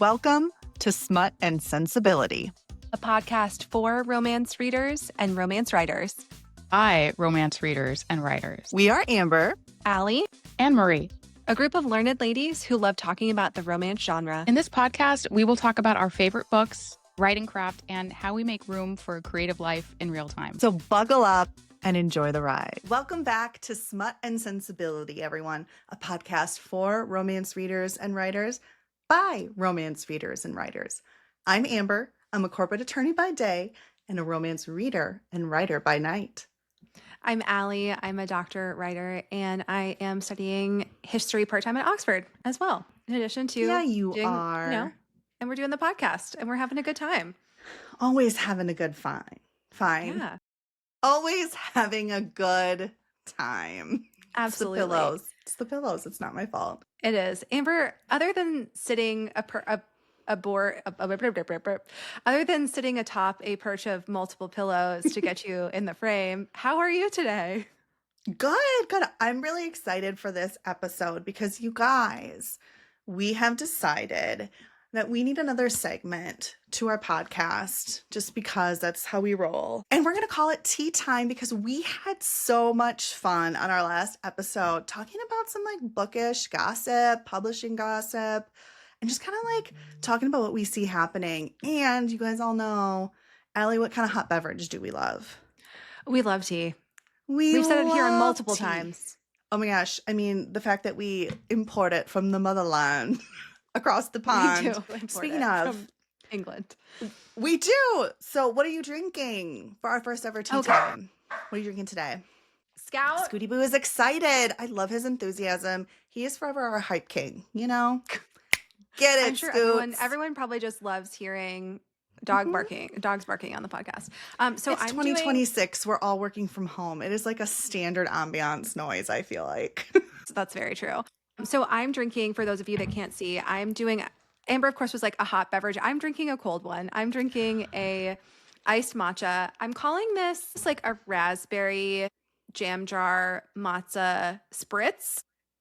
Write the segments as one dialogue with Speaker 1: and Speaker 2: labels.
Speaker 1: Welcome to Smut and Sensibility,
Speaker 2: a podcast for romance readers and romance writers.
Speaker 3: By romance readers and writers.
Speaker 1: We are Amber,
Speaker 2: Allie,
Speaker 3: and Marie,
Speaker 2: a group of learned ladies who love talking about the romance genre.
Speaker 3: In this podcast, we will talk about our favorite books, writing craft, and how we make room for a creative life in real time.
Speaker 1: So buckle up and enjoy the ride. Welcome back to Smut and Sensibility, everyone, a podcast for romance readers and writers by romance readers and writers. I'm Amber. I'm a corporate attorney by day and a romance reader and writer by night.
Speaker 2: I'm Allie. I'm a doctor writer, and I am studying history part-time at Oxford as well, in addition to
Speaker 1: are.
Speaker 2: And we're doing the podcast, and we're having a good time.
Speaker 1: Always having a good fine.
Speaker 2: Yeah.
Speaker 1: Always having a good time.
Speaker 2: Absolutely.
Speaker 1: It's the pillows. It's not my fault.
Speaker 2: It is. Amber, other than sitting other than sitting atop a perch of multiple pillows to get you in the frame, how are you today?
Speaker 1: Good. I'm really excited for this episode because you guys, we have decided that we need another segment to our podcast just because that's how we roll. And we're going to call it Tea Time because we had so much fun on our last episode talking about some like bookish gossip, publishing gossip, and just kind of like talking about what we see happening. And you guys all know, Allie, what kind of hot beverage do we love?
Speaker 2: We love tea.
Speaker 1: We've
Speaker 2: said it here multiple
Speaker 1: tea.
Speaker 2: times.
Speaker 1: Oh my gosh. I mean, the fact that we import it from the motherland across the pond.
Speaker 2: We do.
Speaker 1: Speaking of
Speaker 2: from England.
Speaker 1: We do. So what are you drinking for our first ever tea time? What are you drinking today?
Speaker 2: Scout.
Speaker 1: Scooty Boo is excited. I love his enthusiasm. He is forever our hype king, you know? Get it,
Speaker 2: I'm sure
Speaker 1: Scoots.
Speaker 2: everyone probably just loves hearing dogs barking on the podcast. So
Speaker 1: it's 2026. We're all working from home. It is like a standard ambiance noise, I feel like.
Speaker 2: That's very true. So I'm drinking, for those of you that can't see, Amber, of course, was like a hot beverage. I'm drinking a cold one. I'm drinking a iced matcha. I'm calling this like a raspberry jam jar matcha spritz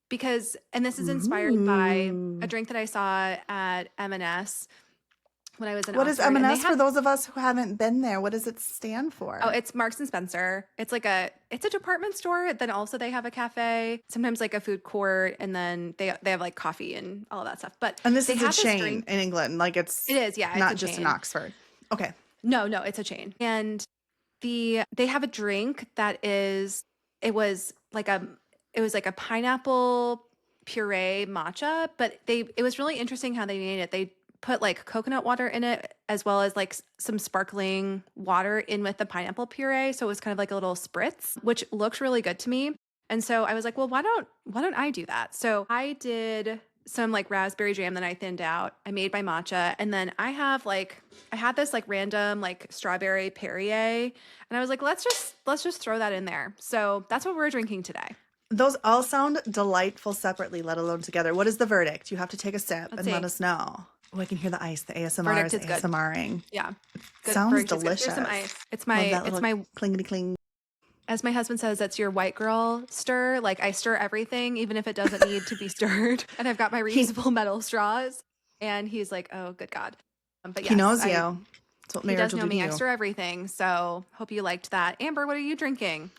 Speaker 2: because, and this is inspired by a drink that I saw at M&S when I was in
Speaker 1: What
Speaker 2: Oxford.
Speaker 1: is M&S for those of us who haven't been there? What does it stand for?
Speaker 2: Oh, it's Marks and Spencer. It's a department store. Then also they have a cafe, sometimes like a food court, and then they have like coffee and all of that stuff.
Speaker 1: And this is a chain in England. Like it
Speaker 2: is, yeah.
Speaker 1: Not just in Oxford. Okay.
Speaker 2: No, it's a chain. And they have a drink that it was like a pineapple puree matcha, but it was really interesting how they made it. They put like coconut water in it as well as like some sparkling water in with the pineapple puree. So it was kind of like a little spritz, which looked really good to me. And so I was like, well, why don't I do that? So I did some like raspberry jam that I thinned out. I made my matcha. And then I had this like random like strawberry Perrier. And I was like, let's just throw that in there. So that's what we're drinking today.
Speaker 1: Those all sound delightful separately, let alone together. What is the verdict? You have to take a sip and let us know. Oh, I can hear the ice. The ASMR is ASMRing.
Speaker 2: Yeah.
Speaker 1: Good. Sounds delicious.
Speaker 2: Here's some ice. It's my
Speaker 1: clingety cling.
Speaker 2: As my husband says, that's your white girl stir. Like I stir everything, even if it doesn't need to be stirred. And I've got my reusable metal straws. And he's like, oh, good God. But yes,
Speaker 1: he knows you. That's what marriage will do to you.
Speaker 2: I stir everything. So hope you liked that. Amber, what are you drinking?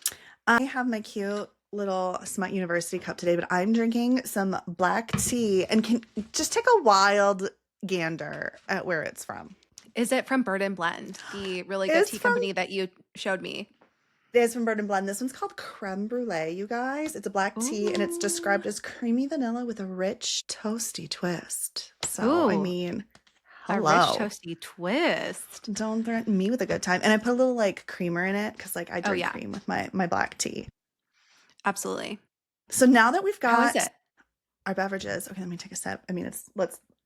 Speaker 1: I have my cute little Smut University cup today, but I'm drinking some black tea and can just take a wild gander at where it's from.
Speaker 2: Is it from Bird and Blend, the really good tea company that you showed me?
Speaker 1: It is from Bird and Blend. This one's called Creme Brulee, you guys. It's a black tea and it's described as creamy vanilla with a rich toasty twist. So, I mean, hello.
Speaker 2: A rich toasty twist.
Speaker 1: Don't threaten me with a good time. And I put a little like creamer in it because like I drink cream with my black tea.
Speaker 2: Absolutely.
Speaker 1: So now that we've got
Speaker 2: How is it?
Speaker 1: Our beverages. Okay, let me take a sip. I mean,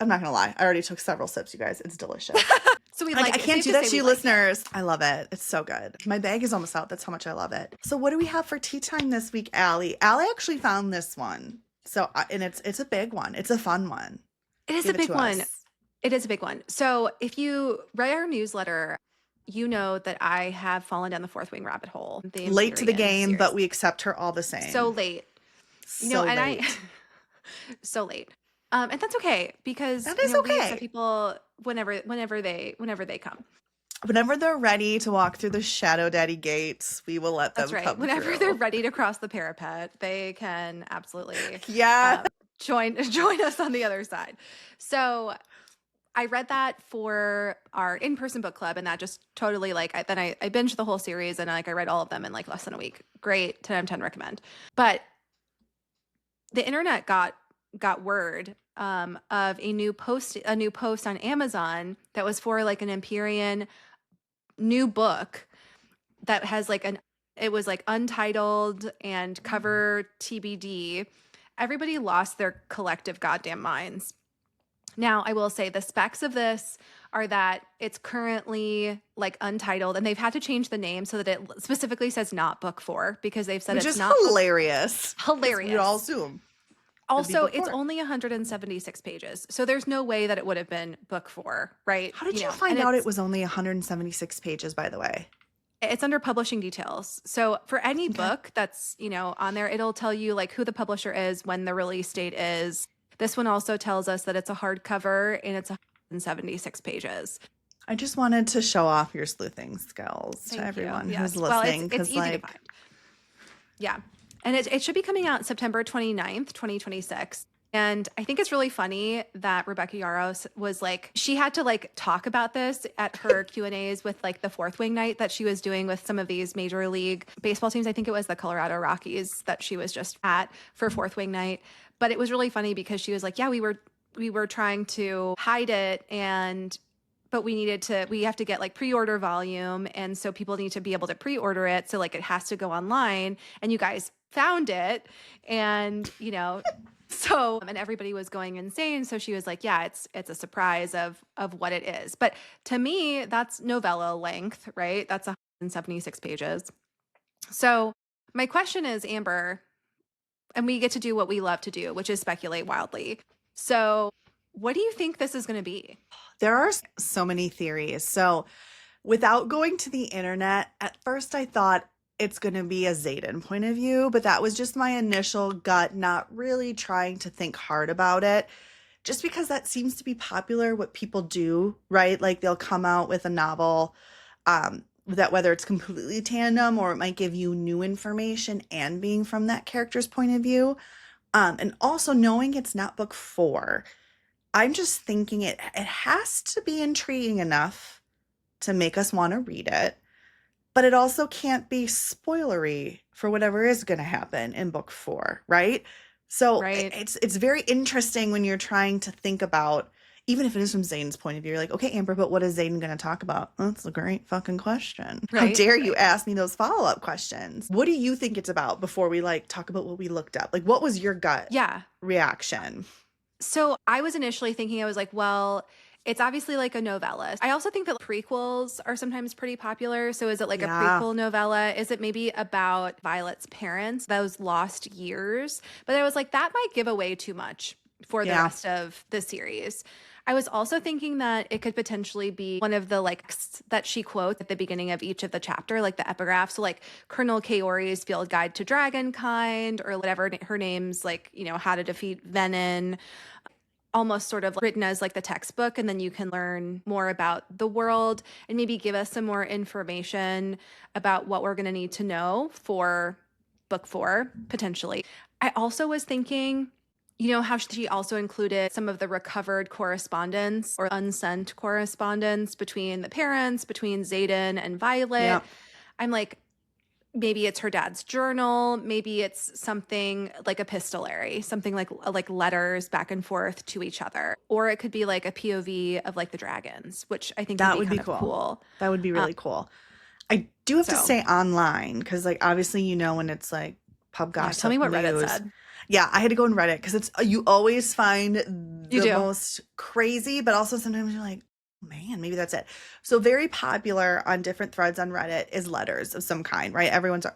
Speaker 1: I'm not gonna lie. I already took several sips, you guys. It's delicious.
Speaker 2: So
Speaker 1: I can't do that to you listeners. I love it. It's so good. My bag is almost out. That's how much I love it. So what do we have for tea time this week, Allie? Allie actually found this one. So, and it's a big one. It's a fun one.
Speaker 2: It is a big one. It is a big one. So if you read our newsletter, you know that I have fallen down the Fourth Wing rabbit hole.
Speaker 1: Late to the game, series. But we accept her all the same.
Speaker 2: So late. So late. And that's okay because
Speaker 1: That is
Speaker 2: we
Speaker 1: okay.
Speaker 2: accept people whenever they come.
Speaker 1: Whenever they're ready to walk through the Shadow Daddy gates, we will let them
Speaker 2: That's right.
Speaker 1: come
Speaker 2: Whenever
Speaker 1: through.
Speaker 2: they're ready to cross the parapet, they can absolutely
Speaker 1: Yeah.
Speaker 2: join us on the other side. So I read that for our in-person book club, and that just totally I binged the whole series, and I read all of them in like less than a week. Great, 10 out of 10 recommend. But the internet got word of a new post on Amazon that was for like an Empyrean new book that has it was like untitled and cover TBD. Everybody lost their collective goddamn minds. Now, I will say the specs of this are that it's currently like untitled, and they've had to change the name so that it specifically says not book 4 because they've said
Speaker 1: Which
Speaker 2: it's
Speaker 1: is
Speaker 2: not
Speaker 1: hilarious.
Speaker 2: hilarious.
Speaker 1: We'd all assume.
Speaker 2: Also, it's only 176 pages, so there's no way that it would have been book 4, right?
Speaker 1: How did you find out it was only 176 pages, by the way?
Speaker 2: It's under publishing details. So for any book that's, on there, it'll tell you like who the publisher is, when the release date is. This one also tells us that it's a hardcover and it's 176 pages.
Speaker 1: I just wanted to show off your sleuthing skills to everyone who's listening.
Speaker 2: Well, it's easy to find. Yeah. And it should be coming out September 29th, 2026. And I think it's really funny that Rebecca Yarros was she had to talk about this at her Q&As with the Fourth Wing night that she was doing with some of these major league baseball teams. I think it was the Colorado Rockies that she was just at for Fourth Wing night. But it was really funny because she was like, yeah, we were trying to hide it, but we have to get pre-order volume. And so people need to be able to pre-order it. So it has to go online, and you guys found it. And, so, and everybody was going insane. So she was like, yeah, it's a surprise of what it is. But to me, that's novella length, right? That's 176 pages. So my question is, Amber, and we get to do what we love to do, which is speculate wildly. So what do you think this is going to be?
Speaker 1: There are so many theories. So without going to the internet, at first I thought it's going to be a Xaden point of view, but that was just my initial gut, not really trying to think hard about it, just because that seems to be popular, what people do, right? They'll come out with a novel that whether it's completely tandem or it might give you new information and being from that character's point of view. And also knowing it's not book 4, I'm just thinking it has to be intriguing enough to make us want to read it. But it also can't be spoilery for whatever is going to happen in book 4, right? So it's very interesting when you're trying to think about, even if it is from Zane's point of view, you're like, okay, Amber, but what is Zane going to talk about? Oh, that's a great fucking question. Right? How dare you ask me those follow-up questions? What do you think it's about before we talk about what we looked up? What was your gut reaction?
Speaker 2: So I was initially thinking, I was like, well, it's obviously a novella. I also think that prequels are sometimes pretty popular. So is it a prequel novella? Is it maybe about Violet's parents, those lost years? But I was like, that might give away too much for the rest of the series. I was also thinking that it could potentially be one of the that she quotes at the beginning of each of the chapter, the epigraph. So Colonel Kaori's Field Guide to Dragonkind, or whatever her name's How to Defeat Venin. Almost sort of written as the textbook, and then you can learn more about the world and maybe give us some more information about what we're going to need to know for book 4, potentially. I also was thinking, how she also included some of the recovered correspondence or unsent correspondence between the parents, between Xaden and Violet. Yeah. I'm like, maybe it's her dad's journal. Maybe it's something epistolary, something like letters back and forth to each other. Or it could be a POV of the dragons, which I think would be cool.
Speaker 1: That would be really cool. I do have to say online, because obviously when it's pub gossip.
Speaker 2: Tell me what
Speaker 1: news.
Speaker 2: Reddit said.
Speaker 1: Yeah, I had to go on Reddit because it's you always find the most crazy, but also sometimes you're like, man, maybe that's it. So very popular on different threads on Reddit is letters of some kind, right? Everyone's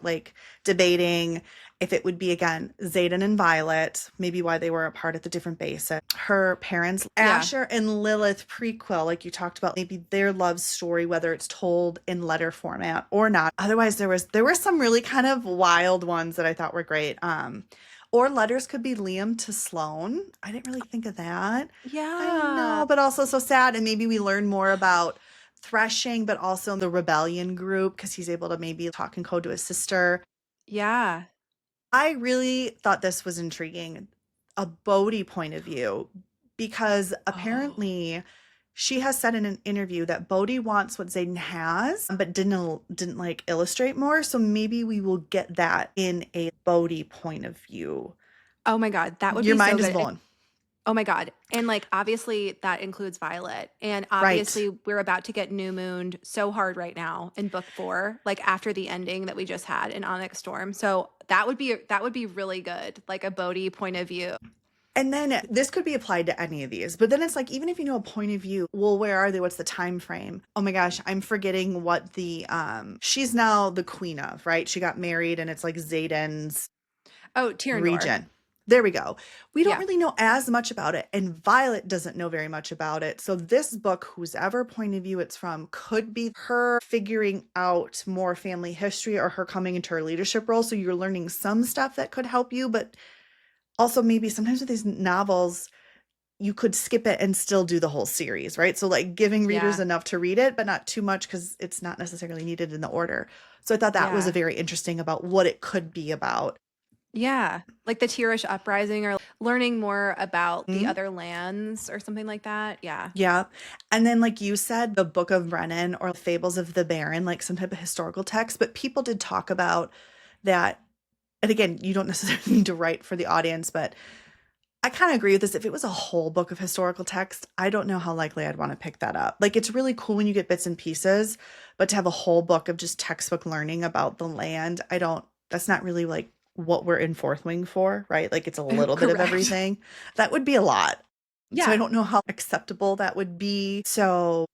Speaker 1: debating if it would be, again, Xaden and Violet, maybe why they were apart at the different bases. Her parents, Asher and Lilith prequel, like you talked about, maybe their love story, whether it's told in letter format or not. Otherwise, there were some really kind of wild ones that I thought were great. Or letters could be Liam to Sloane. I didn't really think of that. I
Speaker 2: Yeah.
Speaker 1: know, but also so sad. And maybe we learn more about Threshing, but also the rebellion group because he's able to maybe talk in code to his sister.
Speaker 2: Yeah.
Speaker 1: I really thought this was intriguing, a Bodhi point of view, because
Speaker 2: Oh.
Speaker 1: apparently she has said in an interview that Bodhi wants what Xaden has, but didn't like illustrate more. So maybe we will get that in a Bodhi point of view.
Speaker 2: Oh my God, that would
Speaker 1: Your
Speaker 2: be so
Speaker 1: mind is
Speaker 2: good.
Speaker 1: blown.
Speaker 2: Oh my God. And like obviously that includes Violet. And
Speaker 1: Right.
Speaker 2: obviously we're about to get new mooned so hard right now in book 4, like after the ending that we just had in Onyx Storm. So that would be really good, like a Bodhi point of view.
Speaker 1: And then this could be applied to any of these, but then it's like, even if you know a point of view, well, where are they? What's the time frame? Oh my gosh, I'm forgetting what the she's now the queen of, right? She got married and it's like Xaden's
Speaker 2: Oh, Tyrandor.
Speaker 1: region. There we go. We don't
Speaker 2: Yeah.
Speaker 1: really know as much about it, and Violet doesn't know very much about it. So this book, whose ever point of view it's from, could be her figuring out more family history or her coming into her leadership role. So you're learning some stuff that could help you, but also maybe sometimes with these novels, you could skip it and still do the whole series, right? So like giving readers
Speaker 2: Yeah.
Speaker 1: enough to read it, but not too much because it's not necessarily needed in the order. So I thought that was a
Speaker 2: Yeah.
Speaker 1: very interesting about what it could be about.
Speaker 2: Yeah. Like the Tyrish uprising or learning more about the
Speaker 1: Mhm.
Speaker 2: other lands or something like that. Yeah.
Speaker 1: Yeah. And then, like you said, the Book of Brennan or Fables of the Baron, like some type of historical text. But people did talk about that. And again, you don't necessarily need to write for the audience, but I kind of agree with this. If it was a whole book of historical text, I don't know how likely I'd want to pick that up. Like, it's really cool when you get bits and pieces, but to have a whole book of just textbook learning about the land, that's not really like what we're in Fourth Wing for, right? Like, it's a little bit of
Speaker 2: Correct.
Speaker 1: everything. That would be a lot. So I
Speaker 2: Yeah.
Speaker 1: don't know how acceptable that would be. So,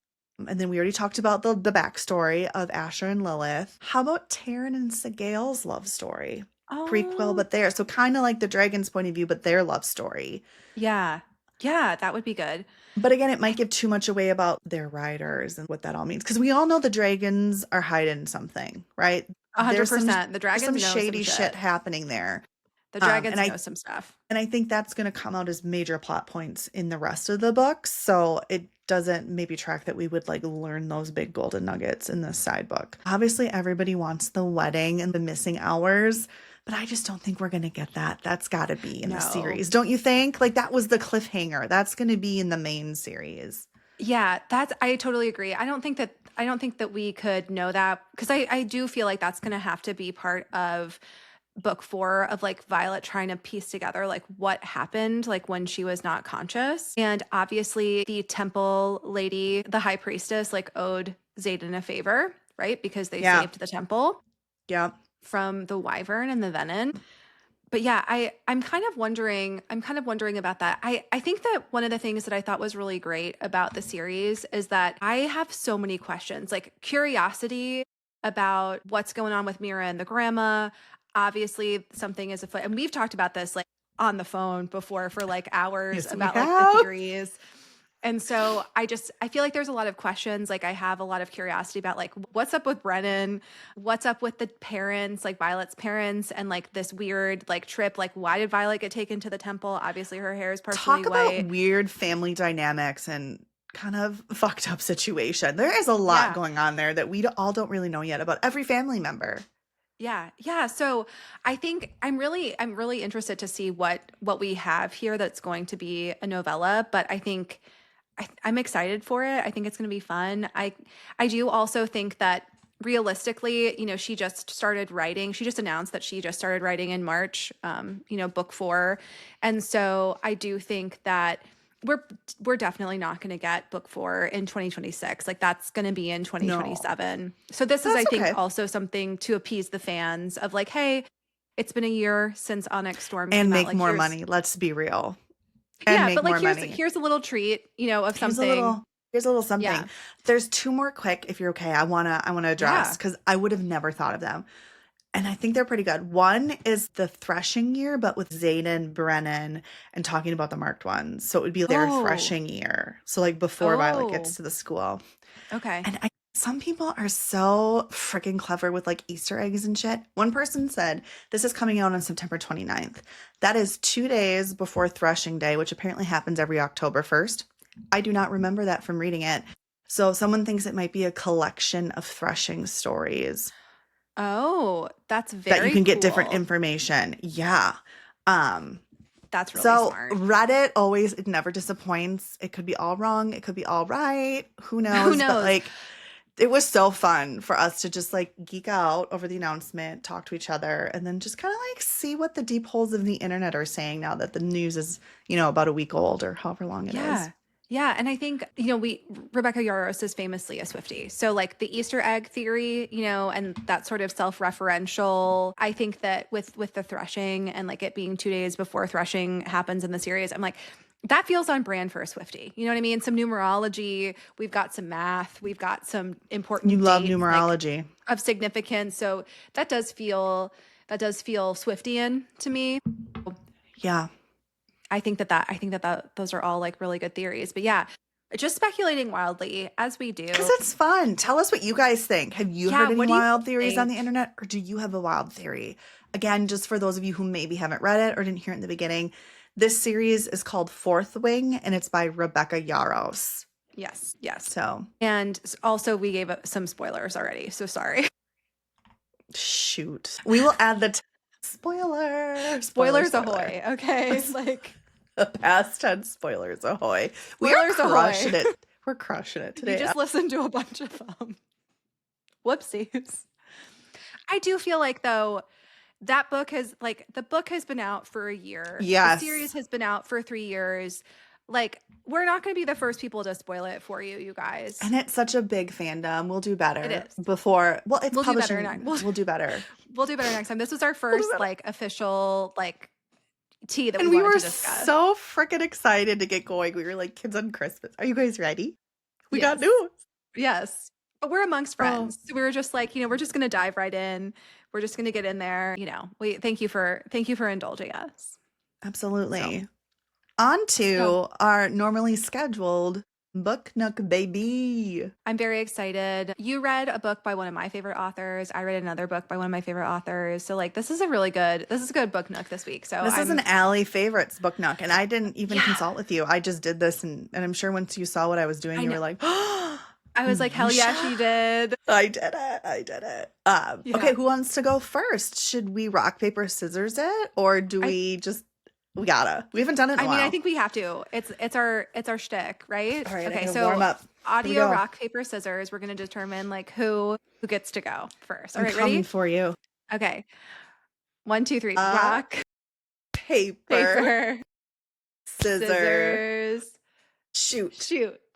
Speaker 1: and then we already talked about the backstory of Asher and Lilith. How about Taryn and Segal's love story? Prequel,
Speaker 2: Oh,
Speaker 1: but there. So kind of like the dragon's point of view, but their love story.
Speaker 2: yeah. Yeah, that would be good.
Speaker 1: But again, it might give too much away about their riders and what that all means. Because we all know the dragons are hiding something, right? There's some
Speaker 2: 100%. The
Speaker 1: there's some
Speaker 2: dragons know some
Speaker 1: shady shit
Speaker 2: shit.
Speaker 1: happening there.
Speaker 2: The
Speaker 1: And
Speaker 2: dragons
Speaker 1: I
Speaker 2: know some stuff.
Speaker 1: And I think that's going to come out as major plot points in the rest of the books. So it doesn't maybe track that we would like learn those big golden nuggets in this side book. Obviously, everybody wants the wedding and the missing hours, but I just don't think we're going to get that. That's got to be in the
Speaker 2: No.
Speaker 1: series. Don't you think? Like that was the cliffhanger. That's going to be in the main series.
Speaker 2: Yeah, I totally agree. I don't think that we could know that because I do feel like that's going to have to be part of book 4 of like Violet trying to piece together like what happened like when she was not conscious. And obviously the temple lady, the high priestess, like owed Xaden a favor, right? Because they
Speaker 1: Yeah.
Speaker 2: saved the temple
Speaker 1: Yeah.
Speaker 2: from the wyvern and the venom. But yeah, I'm kind of wondering about that. I think that one of the things that I thought was really great about the series is that I have so many questions, like curiosity about what's going on with Mira and the grandma. Obviously, something is afoot. And we've talked about this like on the phone before for like hours
Speaker 1: Yes, we
Speaker 2: about like the
Speaker 1: have.
Speaker 2: theories. And so I feel like there's a lot of questions. Like I have a lot of curiosity about like what's up with Brennan, what's up with the parents, like Violet's parents, and like this weird like trip. Like why did Violet get taken to the temple? Obviously her hair is partially
Speaker 1: Talk about
Speaker 2: white.
Speaker 1: weird family dynamics and kind of fucked up situation. There is a lot
Speaker 2: Yeah.
Speaker 1: going on there that we all don't really know yet about every family member.
Speaker 2: Yeah. Yeah. So I think I'm really interested to see what we have here that's going to be a novella, but I think I'm excited for it. I think it's going to be fun. I do also think that realistically, you know, she just started writing. She just announced that she just started writing in March, you know, book 4. And so I do think that we're definitely not going to get book 4 in 2026. Like that's going to be in
Speaker 1: No,
Speaker 2: 2027. So this is, I
Speaker 1: that's
Speaker 2: think,
Speaker 1: okay.
Speaker 2: also something to appease the fans of like, hey, it's been a year since Onyx Storm
Speaker 1: And
Speaker 2: came out.
Speaker 1: make
Speaker 2: Like
Speaker 1: more
Speaker 2: here's
Speaker 1: money. Let's be real. And
Speaker 2: yeah,
Speaker 1: make
Speaker 2: but like
Speaker 1: more money.
Speaker 2: here's a little treat, you know, of
Speaker 1: Here's a
Speaker 2: something.
Speaker 1: little here's a little something.
Speaker 2: Yeah.
Speaker 1: There's two more quick if you're okay. I want to address
Speaker 2: Yeah.
Speaker 1: cuz I would have never thought of them. And I think they're pretty good. One is the threshing year, but with Zayden, Brennan, and talking about the marked ones. So it would be their
Speaker 2: Oh.
Speaker 1: threshing year. So like before Violet
Speaker 2: Oh.
Speaker 1: gets to the school.
Speaker 2: Okay.
Speaker 1: And I Some people are so freaking clever with like Easter eggs and shit. One person said this is coming out on September 29th. That is 2 days before Threshing Day, which apparently happens every October 1st. I do not remember that from reading it. So someone thinks it might be a collection of threshing stories
Speaker 2: Oh, that's
Speaker 1: that you
Speaker 2: very
Speaker 1: can get different
Speaker 2: cool.
Speaker 1: information. Yeah. Um,
Speaker 2: That's really
Speaker 1: so
Speaker 2: smart.
Speaker 1: Reddit always, it never disappoints. It could be all wrong. It could be all right. Who knows?
Speaker 2: Who
Speaker 1: But
Speaker 2: knows?
Speaker 1: like, it was so fun for us to just like geek out over the announcement, talk to each other, and then just kind of like see what the deep holes of the internet are saying now that the news is, about a week old or however long it is.
Speaker 2: Yeah. Yeah. And I think, Rebecca Yarros is famously a Swiftie. So like the Easter egg theory, and that sort of self-referential, I think that with the threshing and like it being 2 days before threshing happens in the series, I'm like, that feels on brand for a Swiftie. You know what I mean? Some numerology, we've got some math, we've got some important
Speaker 1: You love
Speaker 2: dates, like,
Speaker 1: numerology.
Speaker 2: of significance. So that does feel Swiftian to me.
Speaker 1: Yeah.
Speaker 2: I think that those are all like really good theories. But yeah, just speculating wildly as we do.
Speaker 1: Because it's fun. Tell us what you guys think. Have you
Speaker 2: Yeah,
Speaker 1: heard any
Speaker 2: what do you
Speaker 1: wild theories on
Speaker 2: think?
Speaker 1: the internet, or do you have a wild theory? Again, just for those of you who maybe haven't read it or didn't hear it in the beginning, this series is called Fourth Wing, and it's by Rebecca Yarros.
Speaker 2: Yes, yes.
Speaker 1: So,
Speaker 2: And also we gave some spoilers already, so sorry.
Speaker 1: shoot. We will add the spoilers.
Speaker 2: Spoilers ahoy. Okay. Like
Speaker 1: Past tense spoilers ahoy. We
Speaker 2: spoilers
Speaker 1: are crushing
Speaker 2: ahoy.
Speaker 1: it. We're crushing it today.
Speaker 2: You just listened to a bunch of them. Whoopsies. I do feel like though that book the book has been out for a year.
Speaker 1: Yes.
Speaker 2: The series has been out for 3 years. Like, we're not going to be the first people to spoil it for you guys.
Speaker 1: And it's such a big fandom. We'll do better.
Speaker 2: It is.
Speaker 1: Before, well, it's
Speaker 2: We'll do
Speaker 1: publishing.
Speaker 2: better
Speaker 1: We'll do better.
Speaker 2: We'll do better next time. This was our first like official like tea that
Speaker 1: And
Speaker 2: we
Speaker 1: we
Speaker 2: wanted
Speaker 1: were
Speaker 2: to discuss.
Speaker 1: so freaking excited to get going. We were like kids on Christmas. Are you guys ready? We got
Speaker 2: Yes.
Speaker 1: news.
Speaker 2: Yes. But we're amongst friends. So we were just like, we're just going to dive right in. We're just going to get in there. We thank you for indulging us.
Speaker 1: Absolutely.
Speaker 2: So.
Speaker 1: On to our normally scheduled book nook, baby.
Speaker 2: I'm very excited. You read a book by one of my favorite authors. I read another book by one of my favorite authors. So like this is a good book nook this week. So
Speaker 1: This is an Allie favorites book nook, and I didn't even consult with you. I just did this, and I'm sure once you saw what I was doing, you were like, oh,
Speaker 2: I was like, hell yeah, she did.
Speaker 1: I did it. Okay, who wants to go first? Should we rock, paper, scissors it? Or do we just, we haven't done it in a while.
Speaker 2: I think we have to. It's our shtick, right?
Speaker 1: All right,
Speaker 2: okay,
Speaker 1: so warm up.
Speaker 2: Audio, rock, paper, scissors. We're going to determine like who gets to go first. All right, ready?
Speaker 1: For you.
Speaker 2: Okay. 1, 2, 3. Rock,
Speaker 1: paper, scissors. Shoot.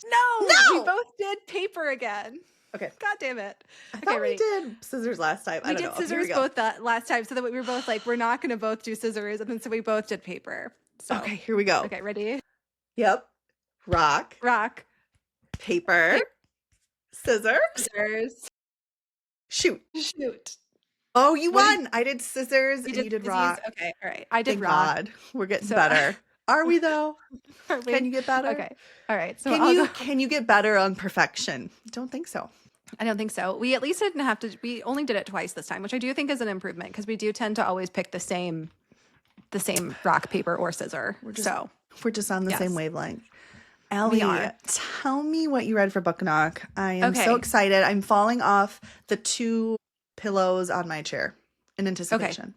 Speaker 2: No! We both did paper again.
Speaker 1: Okay.
Speaker 2: God damn it.
Speaker 1: I thought we did scissors last time.
Speaker 2: We did scissors both that last time, so that we were both like, we're not going to both do scissors, and then so we both did paper. So.
Speaker 1: Okay, here we go.
Speaker 2: Okay, ready?
Speaker 1: Yep. Rock, paper, scissors. Shoot. Oh, you won. I did scissors and you did rock.
Speaker 2: Okay, all right. I did
Speaker 1: Thank
Speaker 2: rock.
Speaker 1: God. We're getting better. Are we though?
Speaker 2: Are we?
Speaker 1: Can you get better?
Speaker 2: Okay. All right. So
Speaker 1: can you get better on perfection? Don't think so.
Speaker 2: I don't think so. We at least didn't have to. We only did it twice this time, which I do think is an improvement because we do tend to always pick the same rock, paper, or scissor.
Speaker 1: We're just on the same wavelength. Allie,
Speaker 2: We are.
Speaker 1: tell me what you read for Book Knock. I am so excited. I'm falling off the 2 pillows on my chair in anticipation.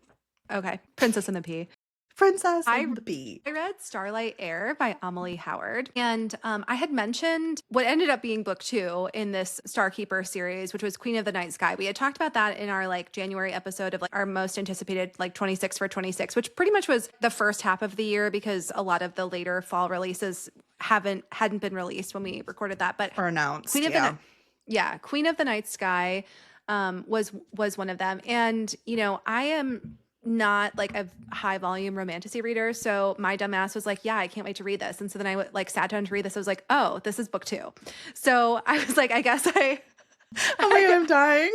Speaker 2: Okay. Princess and the Pea.
Speaker 1: Princess and the Bee.
Speaker 2: I read Starlight, Heir by Amalie Howard. And I had mentioned what ended up being book 2 in this Starkeeper series, which was Queen of the Night Sky. We had talked about that in our like January episode of like our most anticipated like 26 for 26, which pretty much was the first half of the year because a lot of the later fall releases hadn't been released when we recorded that. But
Speaker 1: or announced.
Speaker 2: Queen of the Night Sky was one of them. And, I am not like a high volume romantasy reader. So my dumbass was like, yeah, I can't wait to read this. And so then I like sat down to read this. I was like, oh, this is book 2. So I was like, I guess
Speaker 1: oh my God, I'm dying.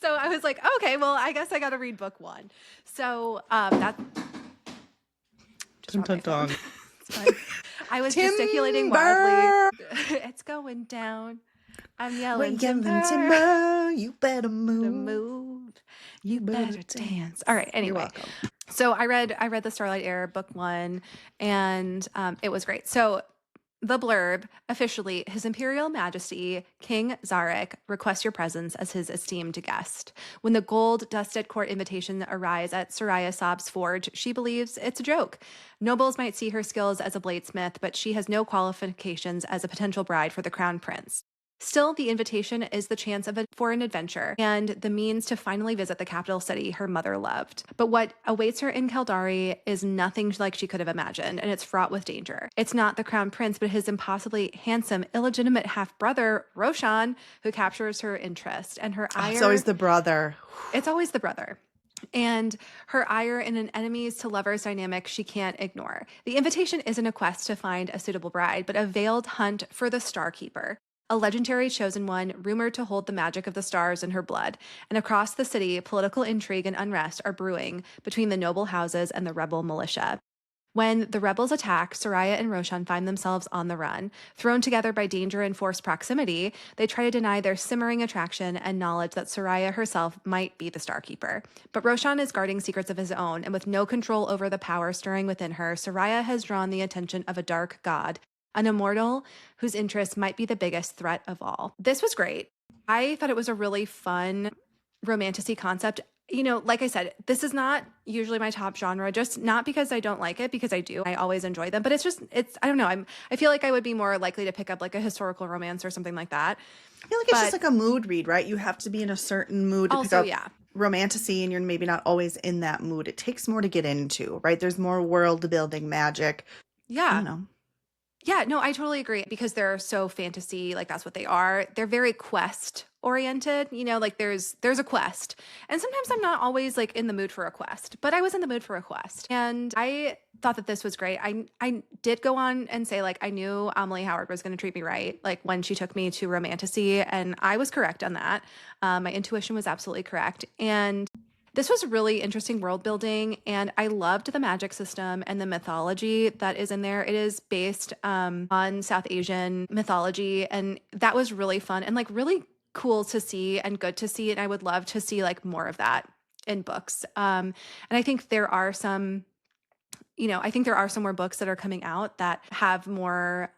Speaker 2: So I was like, okay, well, I guess I got to read book 1. So that.
Speaker 1: Dun.
Speaker 2: I was gesticulating wildly. It's going down. I'm
Speaker 1: We're
Speaker 2: yelling
Speaker 1: yelling
Speaker 2: timber.
Speaker 1: timber. You better
Speaker 2: To
Speaker 1: move.
Speaker 2: move. You better dance. All right. Anyway.
Speaker 1: You're welcome.
Speaker 2: So I read the Starlight Heir book 1, and it was great. So the blurb, officially, His Imperial Majesty, King Zarek, requests your presence as his esteemed guest. When the gold-dusted court invitation arrives at Soraya Sab's forge, she believes it's a joke. Nobles might see her skills as a bladesmith, but she has no qualifications as a potential bride for the crown prince. Still, the invitation is the chance for an adventure and the means to finally visit the capital city her mother loved. But what awaits her in Caldari is nothing like she could have imagined, and it's fraught with danger. It's not the crown prince, but his impossibly handsome, illegitimate half-brother, Roshan, who captures her interest. And her ire...
Speaker 1: It's always the brother.
Speaker 2: It's always the brother. And her ire in an enemies to lovers dynamic she can't ignore. The invitation isn't a quest to find a suitable bride, but a veiled hunt for the Starkeeper, a legendary chosen one rumored to hold the magic of the stars in her blood. And across the city, political intrigue and unrest are brewing between the noble houses and the rebel militia. When the rebels attack, Soraya and Roshan find themselves on the run. Thrown together by danger and forced proximity, they try to deny their simmering attraction and knowledge that Soraya herself might be the Starkeeper. But Roshan is guarding secrets of his own, and with no control over the power stirring within her, Soraya has drawn the attention of a dark god, an immortal whose interests might be the biggest threat of all. This was great. I thought it was a really fun romantasy concept. You know, like I said, this is not usually my top genre, just not because I don't like it, because I do. I always enjoy them, but it's I don't know. I feel like I would be more likely to pick up like a historical romance or something like that.
Speaker 1: I feel like it's just like a mood read, right? You have to be in a certain mood to pick up romantasy, and you're maybe not always in that mood. It takes more to get into, right? There's more world building magic.
Speaker 2: Yeah.
Speaker 1: I don't know.
Speaker 2: Yeah, no, I totally agree, because they're so fantasy, like that's what they are. They're very quest oriented, you know, like there's a quest. And sometimes I'm not always like in the mood for a quest, but I was in the mood for a quest. And I thought that this was great. I did go on and say like I knew Amalie Howard was going to treat me right, like when she took me to romantasy, and I was correct on that. My intuition was absolutely correct. And this was really interesting world building, and I loved the magic system and the mythology that is in there. It is based on South Asian mythology, and that was really fun and like really cool to see and good to see. And I would love to see like more of that in books. And I think there are some, you know, I think there are some more books that are coming out that have more,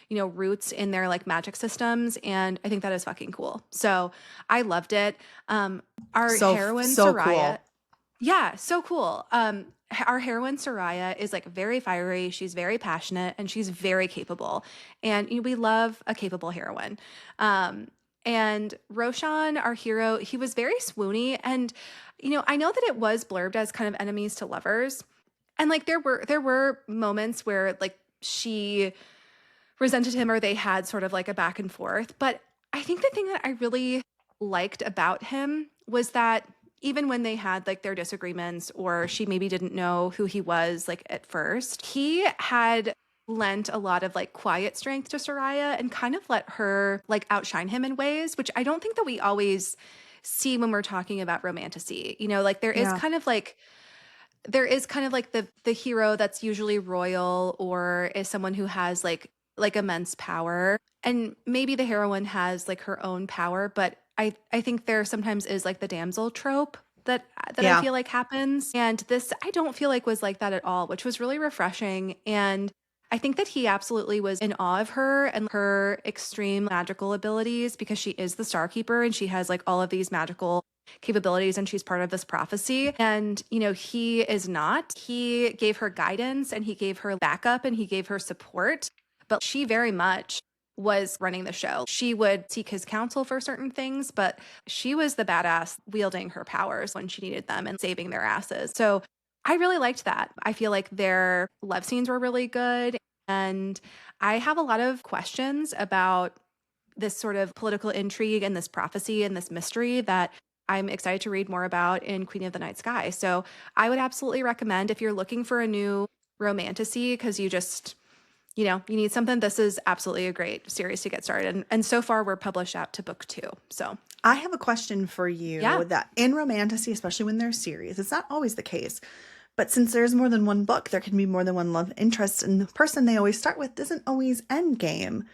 Speaker 2: you know, roots in their like magic systems. And I think that is fucking cool. So I loved it. Our heroine, Soraya. Cool. Yeah, so cool. Our heroine, Soraya, is like very fiery. She's very passionate and she's very capable. And you know, we love a capable heroine. And Roshan, our hero, he was very swoony. And, you know, I know that it was blurbed as kind of enemies to lovers. And like there were moments where like she resented him or they had sort of like a back and forth. But I think the thing that I really liked about him was that even when they had like their disagreements, or she maybe didn't know who he was like at first, he had lent a lot of like quiet strength to Soraya and kind of let her like outshine him in ways, which I don't think that we always see when we're talking about romantasy. You know, like there is kind of like the hero that's usually royal or is someone who has like immense power, and maybe the heroine has like her own power, but I think there sometimes is like the damsel trope that I feel like happens, and this I don't feel like was like that at all, which was really refreshing. And I think that he absolutely was in awe of her and her extreme magical abilities, because she is the Starkeeper and she has like all of these magical capabilities and she's part of this prophecy. And, you know, he is not. He gave her guidance and he gave her backup and he gave her support, but she very much was running the show. She would seek his counsel for certain things, but she was the badass wielding her powers when she needed them and saving their asses. So I really liked that. I feel like their love scenes were really good. And I have a lot of questions about this sort of political intrigue and this prophecy and this mystery that I'm excited to read more about in Queen of the Night Sky. So I would absolutely recommend, if you're looking for a new romantasy, because you just, you know, you need something, this is absolutely a great series to get started. And so far we're published out to book 2. So
Speaker 1: I have a question for you that in romantasy, especially when there's series, it's not always the case. But since there's more than one book, there can be more than one love interest, and the person they always start with isn't always endgame.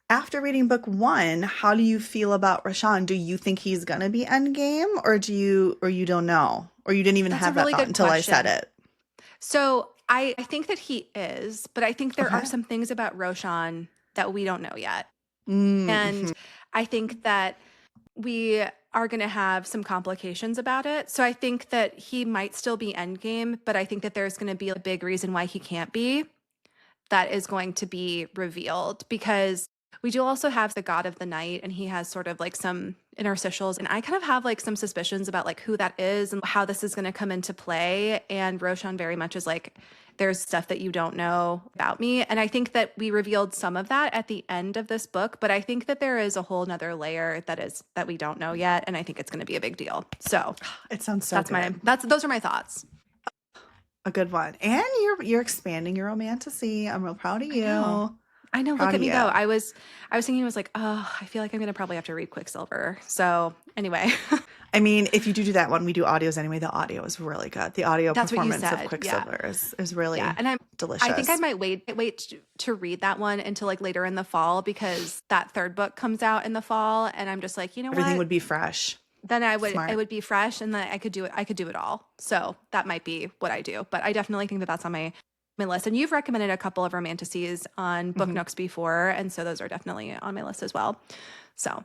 Speaker 1: after reading book 1, how do you feel about Rashawn? Do you think he's gonna be endgame, or you don't know, or you didn't even
Speaker 2: That's a
Speaker 1: have that
Speaker 2: really
Speaker 1: thought
Speaker 2: good
Speaker 1: until I said
Speaker 2: question.
Speaker 1: it?
Speaker 2: So I think that he is, but I think there are
Speaker 1: Okay.
Speaker 2: some things about Roshan that we don't know yet. And
Speaker 1: Mm-hmm.
Speaker 2: I think that we are going to have some complications about it. So I think that he might still be endgame, but I think that there's going to be a big reason why he can't be that is going to be revealed, because we do also have the god of the night, and he has sort of like some interstitials, and I kind of have like some suspicions about like who that is and how this is going to come into play. And Roshan very much is like, there's stuff that you don't know about me. And I think that we revealed some of that at the end of this book, but I think that there is a whole nother layer that we don't know yet, and I think it's going to be a big deal. So
Speaker 1: It sounds so good.
Speaker 2: those are my thoughts.
Speaker 1: A good one. And you're expanding your romantasy. I'm real proud of you.
Speaker 2: I know.
Speaker 1: Proud
Speaker 2: Look
Speaker 1: of
Speaker 2: at me
Speaker 1: you.
Speaker 2: go. I was thinking, I was like, oh, I feel like I'm gonna probably have to read Quicksilver. So anyway,
Speaker 1: I mean, if you do that one, we do audios anyway. The audio is really good. The audio
Speaker 2: that's what you
Speaker 1: performance of
Speaker 2: said.
Speaker 1: Quicksilver is really
Speaker 2: And
Speaker 1: delicious.
Speaker 2: I think I might wait to read that one until like later in the fall, because that third book comes out in the fall, and I'm just like, you know
Speaker 1: Everything
Speaker 2: what?
Speaker 1: would be fresh.
Speaker 2: Then
Speaker 1: Smart.
Speaker 2: it would be fresh, and then I could do it all. So that might be what I do. But I definitely think that that's on my list. And you've recommended a couple of romantasies on Book Nooks before, and so those are definitely on my list as well. So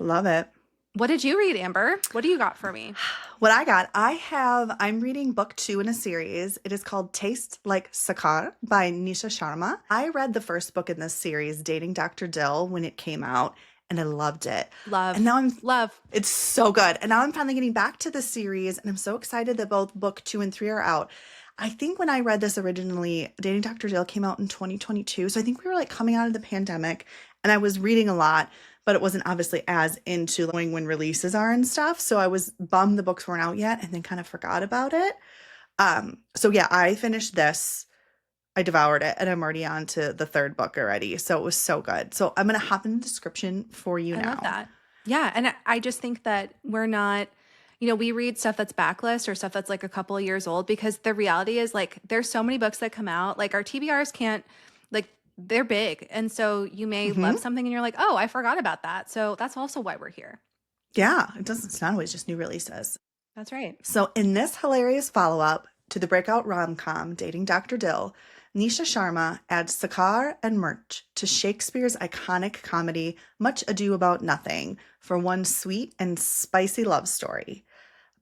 Speaker 1: Love it.
Speaker 2: what did you read, Amber? What do you got for me?
Speaker 1: What I got, I'm reading book 2 in a series. It is called Taste Like Shakkar by Nisha Sharma. I read the first book in this series, Dating Dr. Dill, when it came out, and I loved it.
Speaker 2: Love.
Speaker 1: And now
Speaker 2: Love.
Speaker 1: it's so good. And now I'm finally getting back to the series, and I'm so excited that both book 2 and 3 are out. I think when I read this originally, Dating Dr. Dill came out in 2022. So I think we were like coming out of the pandemic, and I was reading a lot, but it wasn't obviously as into knowing when releases are and stuff. So I was bummed the books weren't out yet, and then kind of forgot about it. So yeah, I finished this. I devoured it, and I'm already on to the third book already. So it was so good. So I'm going to hop in the description for you now.
Speaker 2: I love that. Yeah. And I just think that we're not, we read stuff that's backlist or stuff that's like a couple of years old, because the reality is like there's so many books that come out. Like our TBRs can't, like, they're big. And so you may love something and you're like, oh, I forgot about that. So that's also why we're here.
Speaker 1: Yeah. It's not always just new releases.
Speaker 2: That's right.
Speaker 1: So in this hilarious follow-up to the breakout rom-com Dating Dr. Dill, Nisha Sharma adds Shakkar and Murch to Shakespeare's iconic comedy Much Ado About Nothing for one sweet and spicy love story.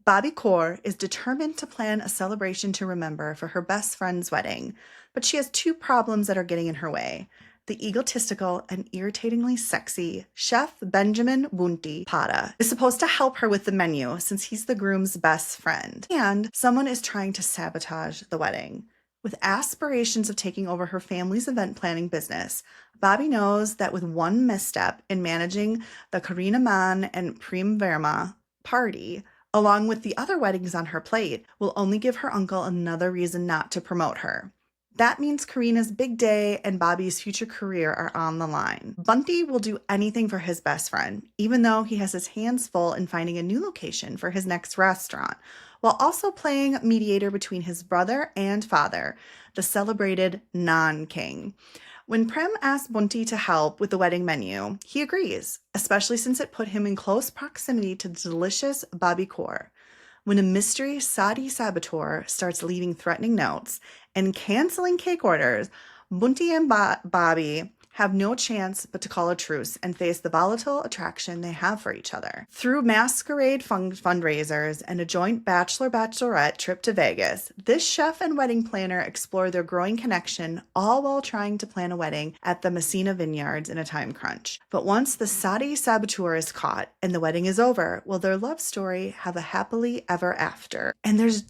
Speaker 1: Bobby Kaur is determined to plan a celebration to remember for her best friend's wedding, but she has 2 problems that are getting in her way. The egotistical and irritatingly sexy Chef Benjamin Bunti Pata is supposed to help her with the menu since he's the groom's best friend, and someone is trying to sabotage the wedding. With aspirations of taking over her family's event planning business, Bobby knows that with one misstep in managing the Karina Man and Prem Verma party, along with the other weddings on her plate, will only give her uncle another reason not to promote her. That means Karina's big day and Bobby's future career are on the line. Bunty will do anything for his best friend, even though he has his hands full in finding a new location for his next restaurant, while also playing mediator between his brother and father, the celebrated non-king. When Prem asks Bunty to help with the wedding menu, he agrees, especially since it put him in close proximity to the delicious Bobby Kaur. When a mystery Saudi saboteur starts leaving threatening notes and canceling cake orders, Bunty and Bobby have no chance but to call a truce and face the volatile attraction they have for each other. Through masquerade fundraisers and a joint bachelorette trip to Vegas, this chef and wedding planner explore their growing connection, all while trying to plan a wedding at the Messina Vineyards in a time crunch. But once the Saudi saboteur is caught and the wedding is over, will their love story have a happily ever after? And there's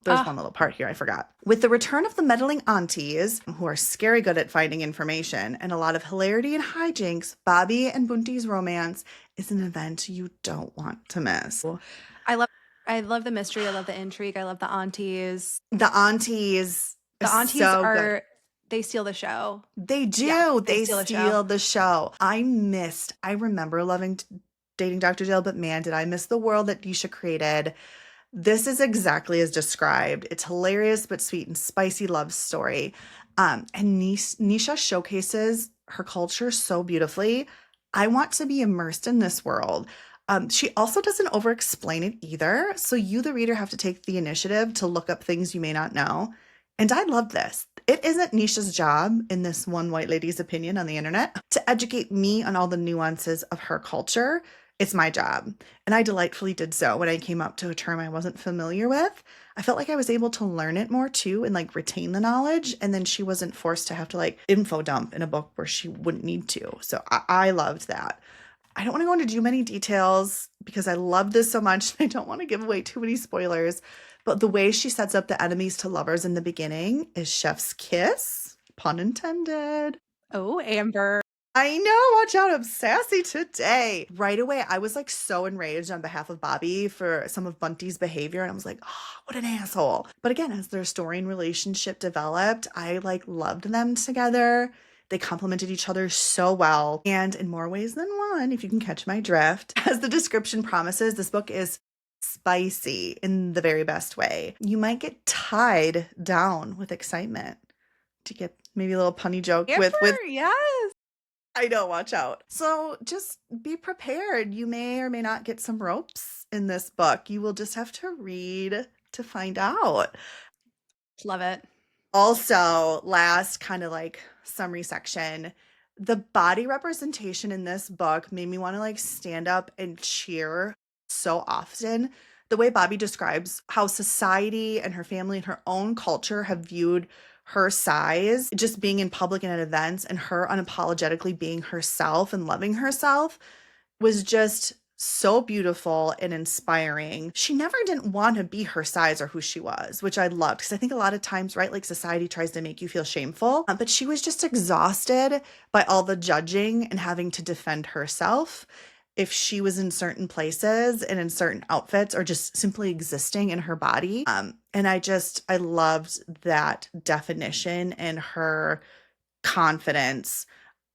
Speaker 1: one little part here I forgot. With the return of the meddling aunties, who are scary good at finding information, and a lot of hilarity and hijinks, Bobby and Bunty's romance is an event you don't want to miss.
Speaker 2: I love the mystery. I love the intrigue. I love the aunties.
Speaker 1: The aunties
Speaker 2: are, they steal the show.
Speaker 1: They do.
Speaker 2: Yeah,
Speaker 1: they steal the show. I remember loving Dating Dr. Dill, but man, did I miss the world that Nisha created. This is exactly as described. It's hilarious but sweet and spicy love story. And Nisha showcases her culture so beautifully. I want to be immersed in this world. She also doesn't over explain it either. So you, the reader, have to take the initiative to look up things you may not know. And I love this. It isn't Nisha's job, in this one white lady's opinion on the internet, to educate me on all the nuances of her culture. It's my job. And I delightfully did so when I came up to a term I wasn't familiar with. I felt like I was able to learn it more too and like retain the knowledge. And then she wasn't forced to have to like info dump in a book where she wouldn't need to. So I loved that. I don't want to go into too many details because I love this so much. I don't want to give away too many spoilers. But the way she sets up the enemies to lovers in the beginning is chef's kiss, pun intended.
Speaker 2: Oh, Amber.
Speaker 1: I know, watch out, I'm sassy today. Right away, I was like so enraged on behalf of Bobby for some of Bunty's behavior. And I was like, oh, what an asshole. But again, as their story and relationship developed, I like loved them together. They complemented each other so well. And in more ways than one, if you can catch my drift. As the description promises, this book is spicy in the very best way. You might get tied down with excitement. To get maybe a little punny joke
Speaker 2: Amber,
Speaker 1: with
Speaker 2: yes.
Speaker 1: I know, watch out. So just be prepared. You may or may not get some ropes in this book. You will just have to read to find out.
Speaker 2: Love it.
Speaker 1: Also, last kind of like summary section, the body representation in this book made me want to like stand up and cheer so often. The way Bobby describes how society and her family and her own culture have viewed her size, just being in public and at events, and her unapologetically being herself and loving herself was just so beautiful and inspiring. She never didn't want to be her size or who she was, which I loved, because I think a lot of times, right, like society tries to make you feel shameful, but she was just exhausted by all the judging and having to defend herself if she was in certain places and in certain outfits or just simply existing in her body. And I loved that definition and her confidence.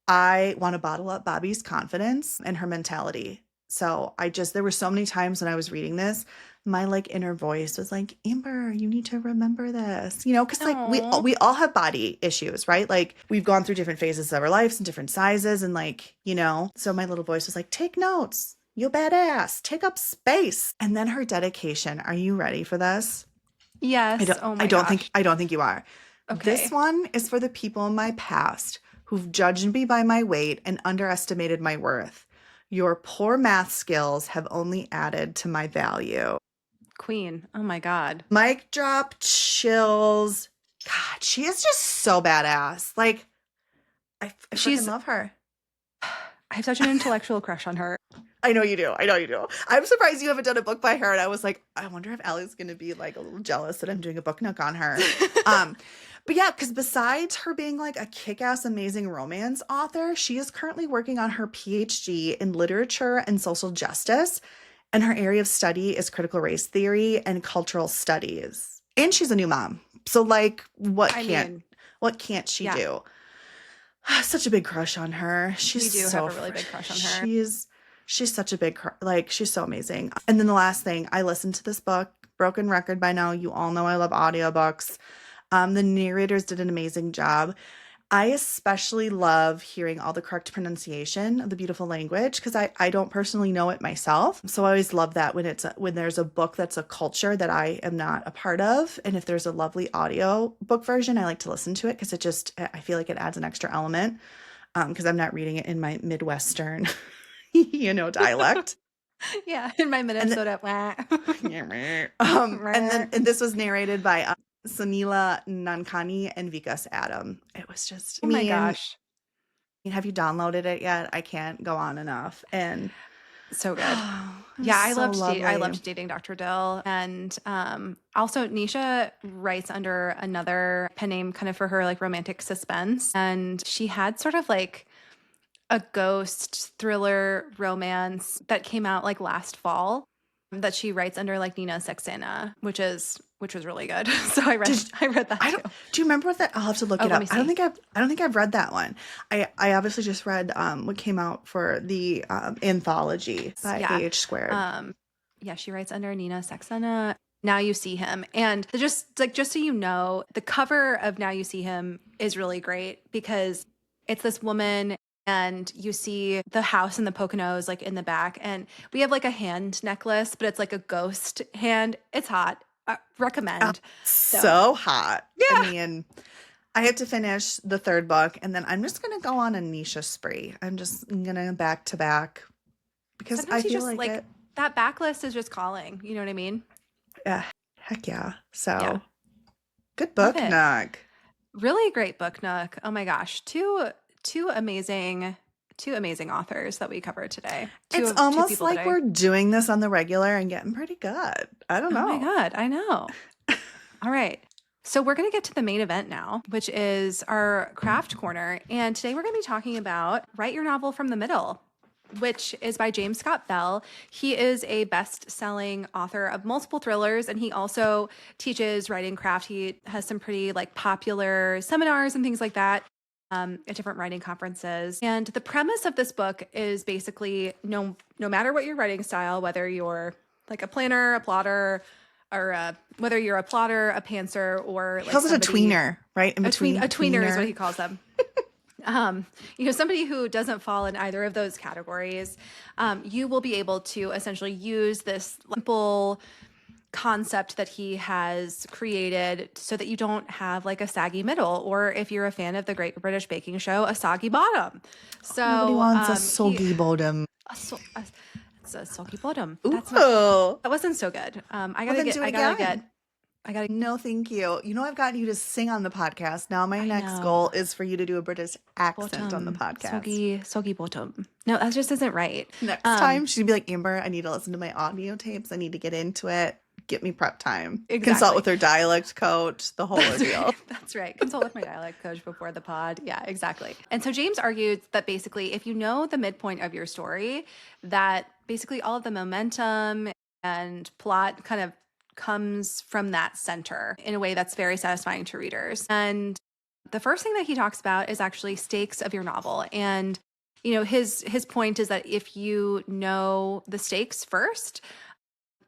Speaker 1: I want to bottle up Bobby's confidence and her mentality. So there were so many times when I was reading this, my like inner voice was like, Amber, you need to remember this, because like we all have body issues, right? Like we've gone through different phases of our lives and different sizes, and like, so my little voice was like, take notes, you badass, take up space. And then her dedication. Are you ready for this?
Speaker 2: Yes.
Speaker 1: I don't think you are.
Speaker 2: Okay.
Speaker 1: This one is for the people in my past who've judged me by my weight and underestimated my worth. Your poor math skills have only added to my value.
Speaker 2: Queen. Oh my God.
Speaker 1: Mic drop, chills. God, she is just so badass. Like, I freaking love her.
Speaker 2: I have such an intellectual crush on her.
Speaker 1: I know you do. I'm surprised you haven't done a book by her. And I was like, I wonder if Allie's going to be like a little jealous that I'm doing a book nook on her. But yeah, because besides her being like a kick-ass amazing romance author, she is currently working on her PhD in literature and social justice. And her area of study is critical race theory and cultural studies. And she's a new mom. So like, what can't she do? Such a big crush on her. We do have a really big crush on her. She's such a big, she's so amazing. And then the last thing, I listened to this book, broken record by now. You all know I love audiobooks. The narrators did an amazing job. I especially love hearing all the correct pronunciation of the beautiful language, because I don't personally know it myself. So I always love that when there's a book that's a culture that I am not a part of. And if there's a lovely audio book version, I like to listen to it because I feel like it adds an extra element, because I'm not reading it in my Midwestern, dialect.
Speaker 2: Yeah, in my Minnesota.
Speaker 1: And this was narrated by Sunila Nankani and Vikas Adam. It was just,
Speaker 2: my gosh.
Speaker 1: Have you downloaded it yet? I can't go on enough. And
Speaker 2: so good. Yeah, I loved dating Dr. Dill. And also Nisha writes under another pen name kind of for her like romantic suspense. And she had sort of like a ghost thriller romance that came out like last fall that she writes under like Nina Saxena, which was really good. So I read that too.
Speaker 1: Do you remember what that? I'll have to look it up. I don't think I've read that one. I obviously just read what came out for the anthology by AH Squared.
Speaker 2: Yeah, she writes under Nina Saxena. Now You See Him. And just so you know, the cover of Now You See Him is really great because it's this woman and you see the house in the Poconos like in the back. And we have like a hand necklace, but it's like a ghost hand. It's hot. Recommend.
Speaker 1: So hot.
Speaker 2: Yeah.
Speaker 1: I mean, I have to finish the third book, and then I'm just going to go on a Nisha spree. I'm just going to back to back because
Speaker 2: Sometimes
Speaker 1: I
Speaker 2: you
Speaker 1: feel
Speaker 2: just
Speaker 1: like it.
Speaker 2: that backlist is just calling. You know what I mean?
Speaker 1: Yeah, heck yeah. So
Speaker 2: Yeah.
Speaker 1: good book,
Speaker 2: Love it.
Speaker 1: Nook.
Speaker 2: Really great book, Nook. Oh my gosh. Two amazing authors that we covered today.
Speaker 1: It's
Speaker 2: Two
Speaker 1: almost
Speaker 2: people
Speaker 1: like we're doing this on the regular and getting pretty good. I don't know.
Speaker 2: Oh my God, I know. All right. So we're going to get to the main event now, which is our craft corner. And today we're going to be talking about Write Your Novel from the Middle, which is by James Scott Bell. He is a best-selling author of multiple thrillers, and he also teaches writing craft. He has some pretty like popular seminars and things like that at different writing conferences. And the premise of this book is basically no matter what your writing style, whether you're like a planner, a plotter, or whether you're a plotter, a pantser, or like
Speaker 1: He calls it a tweener, right? In between,
Speaker 2: a tweener is what he calls them. Somebody who doesn't fall in either of those categories, you will be able to essentially use this simple concept that he has created so that you don't have like a saggy middle, or if you're a fan of the Great British Baking Show, a soggy bottom. So
Speaker 1: nobody wants a soggy bottom.
Speaker 2: It's a soggy bottom.
Speaker 1: Ooh.
Speaker 2: That wasn't so good. I gotta
Speaker 1: No, thank you. You know, I've gotten you to sing on the podcast. Now my next goal is for you to do a British accent on the podcast.
Speaker 2: Soggy bottom. No, that just isn't right.
Speaker 1: Next time she'd be like, Amber, I need to listen to my audio tapes. I need to get into it. Get me prep time.
Speaker 2: Exactly.
Speaker 1: Consult with her dialect coach, the whole ordeal.
Speaker 2: Right. That's right. Consult with my dialect coach before the pod. Yeah, exactly. And so James argued that basically if you know the midpoint of your story, that basically all of the momentum and plot kind of comes from that center in a way that's very satisfying to readers. And the first thing that he talks about is actually stakes of your novel. And, you know, his point is that if you know the stakes first,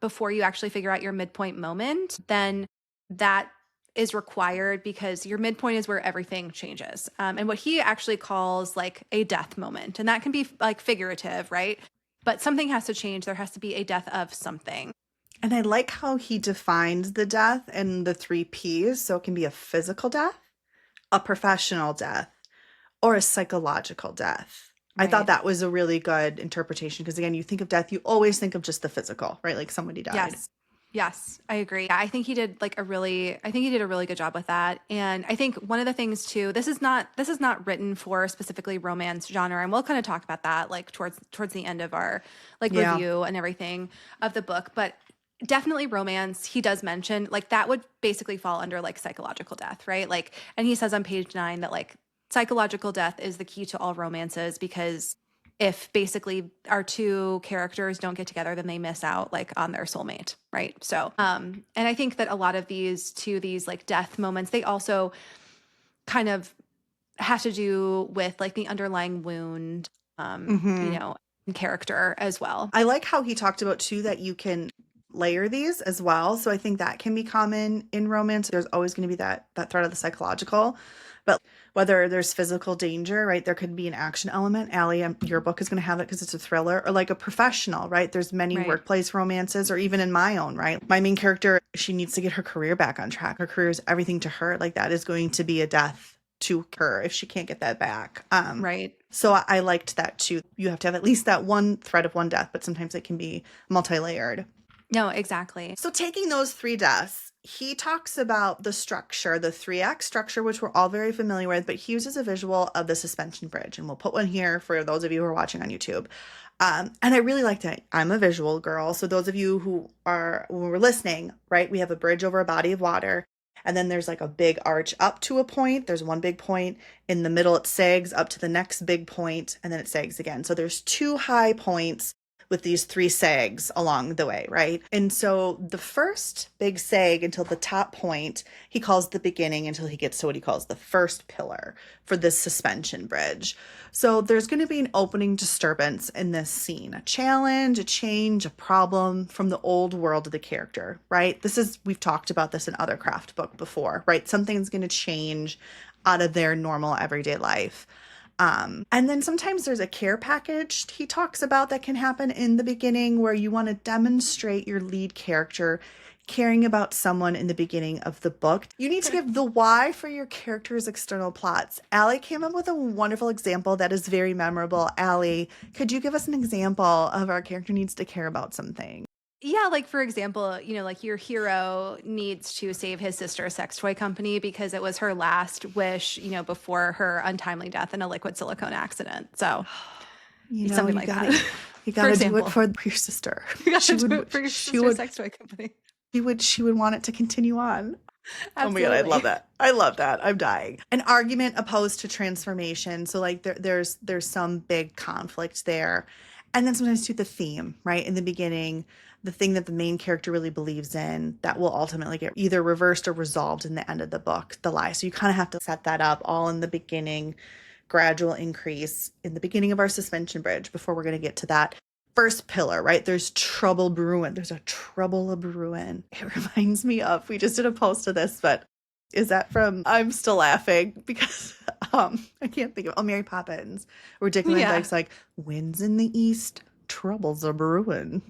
Speaker 2: before you actually figure out your midpoint moment, then that is required because your midpoint is where everything changes. And what he actually calls like a death moment. And that can be like figurative, right? But something has to change. There has to be a death of something.
Speaker 1: And I like how he defines the death in the 3 Ps. So it can be a physical death, a professional death, or a psychological death. Right. I thought that was a really good interpretation because, again, you think of death, you always think of just the physical, right? Like somebody died.
Speaker 2: Yes, I agree. I think he did a really good job with that. And I think one of the things too, this is not written for specifically romance genre, and we'll kind of talk about that like towards the end of our review and everything of the book, but definitely romance. He does mention like that would basically fall under like psychological death, right? Like, and he says on page 9 that like psychological death is the key to all romances because if basically our two characters don't get together, then they miss out like on their soulmate, right? So, and I think that a lot of these like death moments, they also kind of have to do with like the underlying wound, you know, character as well.
Speaker 1: I like how he talked about too that you can layer these as well. So I think that can be common in romance. There's always going to be that threat of the psychological, but whether there's physical danger, right? There could be an action element. Allie, your book is going to have it because it's a thriller, or like a professional, right? There's many workplace romances, or even in my own, right? My main character, she needs to get her career back on track. Her career is everything to her. Like that is going to be a death to her if she can't get that back.
Speaker 2: Right.
Speaker 1: So I liked that too. You have to have at least that one threat of one death, but sometimes it can be multi-layered.
Speaker 2: No, exactly.
Speaker 1: So taking those 3 deaths, he talks about the structure, the 3-act structure, which we're all very familiar with, but he uses a visual of the suspension bridge. And we'll put one here for those of you who are watching on YouTube. And I really liked it. I'm a visual girl. So those of you who were listening, right, we have a bridge over a body of water. And then there's like a big arch up to a point. There's one big point. In the middle, it sags up to the next big point, and then it sags again. So there's 2 high points with these 3 sags along the way, right? And so the first big sag until the top point, he calls the beginning until he gets to what he calls the first pillar for this suspension bridge. So there's going to be an opening disturbance in this scene, a challenge, a change, a problem from the old world of the character, right? We've talked about this in other craft book before, right? Something's going to change out of their normal everyday life. And then sometimes there's a care package he talks about that can happen in the beginning where you want to demonstrate your lead character caring about someone in the beginning of the book. You need to give the why for your character's external plots. Allie came up with a wonderful example that is very memorable. Allie, could you give us an example of our character needs to care about something?
Speaker 2: Yeah, like for example, like your hero needs to save his sister's sex toy company because it was her last wish, before her untimely death in a liquid silicone accident. So something like that.
Speaker 1: You gotta do it for your sister.
Speaker 2: You gotta do it for your sister's sex toy company.
Speaker 1: She would want it to continue on.
Speaker 2: Absolutely.
Speaker 1: Oh my God, I love that. I love that. I'm dying. An argument opposed to transformation. So like there's some big conflict there. And then sometimes too the theme, right? In the beginning, the thing that the main character really believes in that will ultimately get either reversed or resolved in the end of the book, the lie. So you kind of have to set that up all in the beginning, gradual increase in the beginning of our suspension bridge before we're going to get to that first pillar, right? There's trouble brewing. There's a trouble a brewing. It reminds me of, we just did a post of this, but is that from, I'm still laughing because I can't think of, Mary Poppins, where Dick Van Dyke's like, winds in the east, troubles a brewing.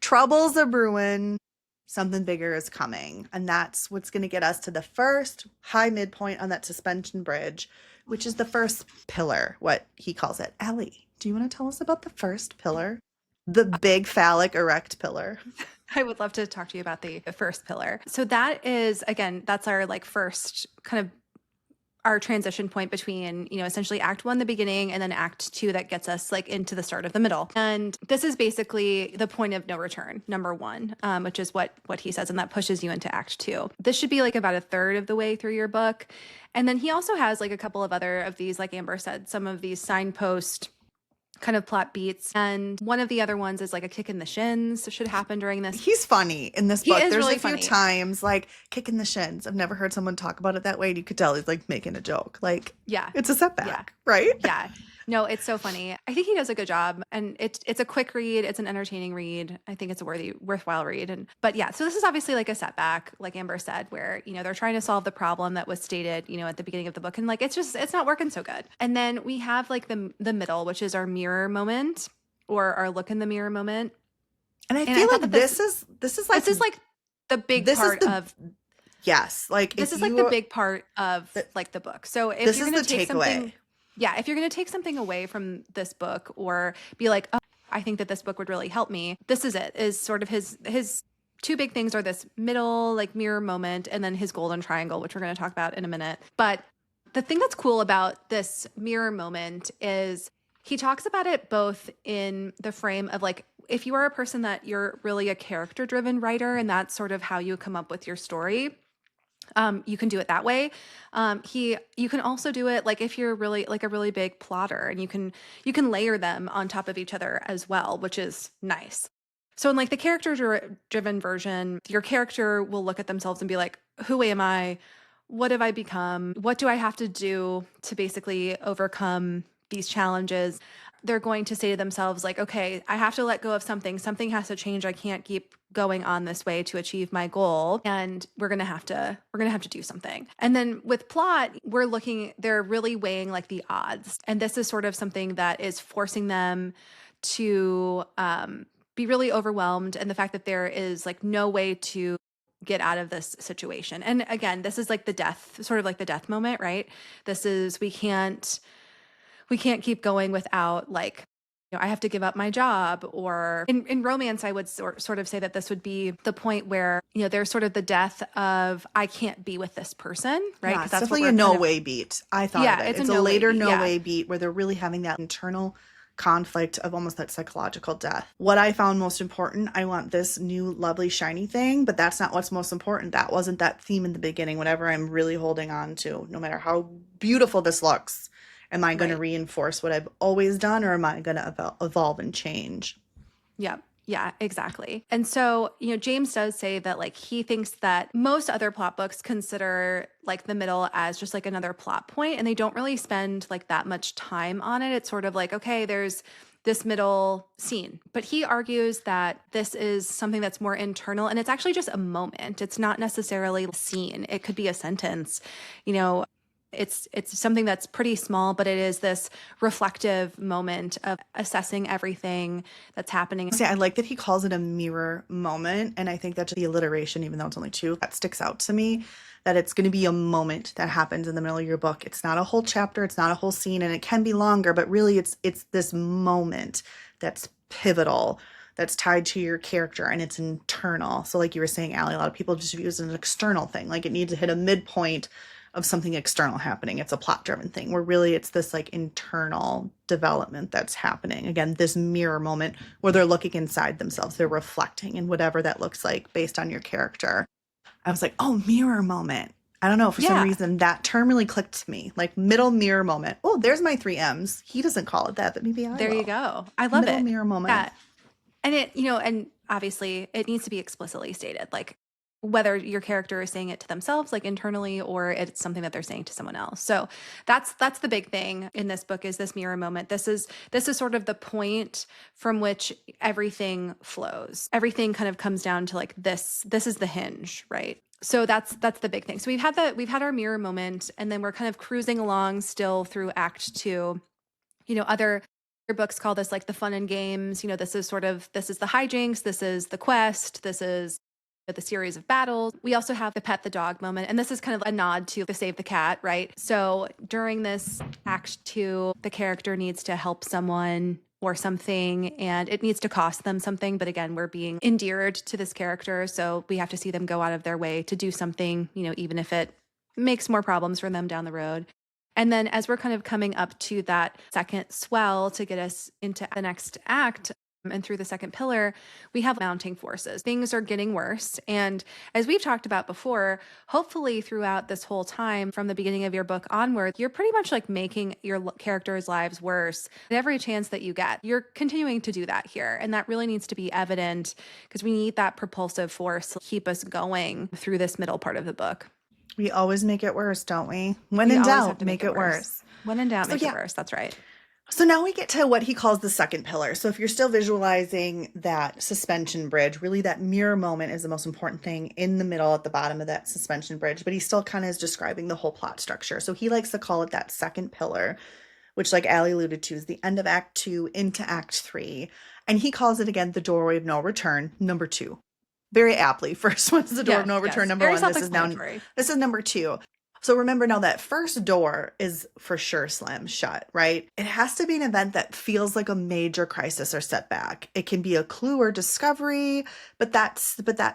Speaker 1: Troubles a brewing. Something bigger is coming. And that's what's going to get us to the first high midpoint on that suspension bridge, which is the first pillar, what he calls it. Allie, do you want to tell us about the first pillar? The big phallic erect pillar.
Speaker 2: I would love to talk to you about the first pillar. So that is, again, that's our first kind of our transition point between, essentially act 1, the beginning, and then act 2 that gets us into the start of the middle. And this is basically the point of no return, number 1, which is what he says. And that pushes you into act 2. This should be about a third of the way through your book. And then he also has a couple of other of these, like Amber said, some of these signpost kind of plot beats. And one of the other ones is a kick in the shins should happen during this.
Speaker 1: He's funny in this book. There's
Speaker 2: really
Speaker 1: a few times kick in the shins. I've never heard someone talk about it that way. And you could tell he's making a joke. It's a setback, right?
Speaker 2: Yeah. No, it's so funny. I think he does a good job, and it's a quick read. It's an entertaining read. I think it's a worthwhile read. But yeah, so this is obviously a setback, like Amber said, where, they're trying to solve the problem that was stated, at the beginning of the book. And it's not working so good. And then we have the middle, which is our mirror moment or our look in the mirror moment.
Speaker 1: And I feel like this is
Speaker 2: the big part of.
Speaker 1: Yes.
Speaker 2: This is the big part of the book. So if you're going to take something. Yeah, if you're going to take something away from this book or be oh, I think that this book would really help me, this is it, is sort of his 2 big things are this middle, mirror moment, and then his golden triangle, which we're going to talk about in a minute. But the thing that's cool about this mirror moment is he talks about it both in the frame of if you are a person that you're really a character-driven writer and that's sort of how you come up with your story, you can do it that way. You can also do it if you're really a really big plotter, and you can layer them on top of each other as well, which is nice. So in the character driven version, your character will look at themselves and be who am I? What have I become? What do I have to do to basically overcome these challenges? They're going to say to themselves okay, I have to let go of something. Something has to change. I can't keep going on this way to achieve my goal. And we're going to have to do something. And then with plot, they're really weighing the odds. And this is sort of something that is forcing them to be really overwhelmed. And the fact that there is no way to get out of this situation. And again, this is the death, sort of the death moment, right? This is, we can't keep going without I have to give up my job. Or in romance, I would sort of say that this would be the point where, there's sort of the death of, I can't be with this person, right?
Speaker 1: Yeah, it's definitely a no-way beat. I thought of it. It's a later no-way beat where they're really having that internal conflict of almost that psychological death. What I found most important, I want this new lovely shiny thing, but that's not what's most important. That wasn't that theme in the beginning, whatever I'm really holding on to, no matter how beautiful this looks. Am I going to reinforce what I've always done, or am I going to evolve and change?
Speaker 2: Yep. Yeah, exactly. And so, James does say that like he thinks that most other plot books consider like the middle as just like another plot point, and they don't really spend like that much time on it. It's sort of like, okay, there's this middle scene. But he argues that this is something that's more internal, and it's actually just a moment. It's not necessarily a scene. It could be a sentence. You know, it's something that's pretty small, but it is this reflective moment of assessing everything that's happening.
Speaker 1: See, I like that he calls it a mirror moment. And I think that the alliteration, even though it's only two, that sticks out to me, that it's going to be a moment that happens in the middle of your book. It's not a whole chapter, it's not a whole scene, and it can be longer, but really it's this moment that's pivotal, that's tied to your character, and it's internal. So like you were saying, Allie, a lot of people just view it as an external thing. Like it needs to hit a midpoint of something external happening. It's a plot driven thing where really it's this like internal development that's happening. Again, this mirror moment where they're looking inside themselves, they're reflecting, and whatever that looks like based on your character. I was like, oh, mirror moment. I don't know, for some reason that term really clicked to me. Like middle mirror moment. Oh, there's my 3 M's. He doesn't call it that, but maybe I
Speaker 2: There
Speaker 1: will.
Speaker 2: you go. I love
Speaker 1: middle
Speaker 2: it.
Speaker 1: Mirror moment.
Speaker 2: Yeah. And and obviously it needs to be explicitly stated, like whether your character is saying it to themselves, like internally, or it's something that they're saying to someone else. So that's the big thing in this book, is this mirror moment. This is sort of the point from which everything flows. Everything kind of comes down to like this is the hinge, right? So that's the big thing. So we've had our mirror moment, and then we're kind of cruising along still through Act 2. Other books call this like the fun and games. This is the hijinks, this is the quest, this is the series of battles. We also have the pet the dog moment, and this is kind of a nod to the save the cat, right? So during this Act 2, the character needs to help someone or something, and it needs to cost them something. But again, we're being endeared to this character, so we have to see them go out of their way to do something, even if it makes more problems for them down the road. And then as we're kind of coming up to that second swell to get us into the next act and through the second pillar, we have mounting forces. Things are getting worse. And as we've talked about before, hopefully throughout this whole time, from the beginning of your book onward, you're pretty much like making your characters' lives worse at every chance that you get. You're continuing to do that here. And that really needs to be evident, because we need that propulsive force to keep us going through this middle part of the book.
Speaker 1: We always make it worse, don't we? When in doubt, make it worse.
Speaker 2: When in doubt, make it worse. That's right.
Speaker 1: So now we get to what he calls the second pillar. So if you're still visualizing that suspension bridge, really that mirror moment is the most important thing in the middle at the bottom of that suspension bridge, but he still kind of is describing the whole plot structure. So he likes to call it that second pillar, which like Allie alluded to is the end of Act 2 into Act 3. And he calls it again the doorway of no return, number 2. Very aptly. First one's the door of no return, number 1. This is number 2. So remember now that first door is for sure slammed shut, right? It has to be an event that feels like a major crisis or setback. It can be a clue or discovery, but that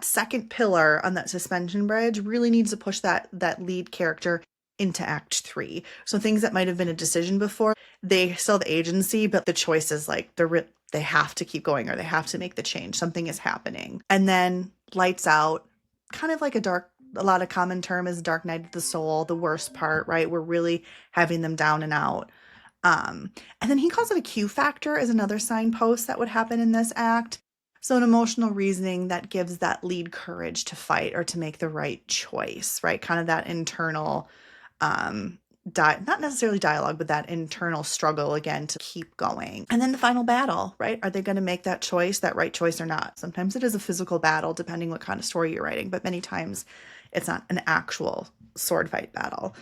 Speaker 1: second pillar on that suspension bridge really needs to push that lead character into Act 3. So things that might have been a decision before, they still have agency, but the choice is like they have to keep going, or they have to make the change. Something is happening. And then lights out, kind of like a lot of common term is dark night of the soul, the worst part, right? We're really having them down and out. And then he calls it a Q factor as another signpost that would happen in this act. So an emotional reasoning that gives that lead courage to fight or to make the right choice, right? Kind of that internal, not necessarily dialogue, but that internal struggle again to keep going. And then the final battle, right? Are they going to make that choice, that right choice or not? Sometimes it is a physical battle, depending what kind of story you're writing, but many times it's not an actual sword fight battle.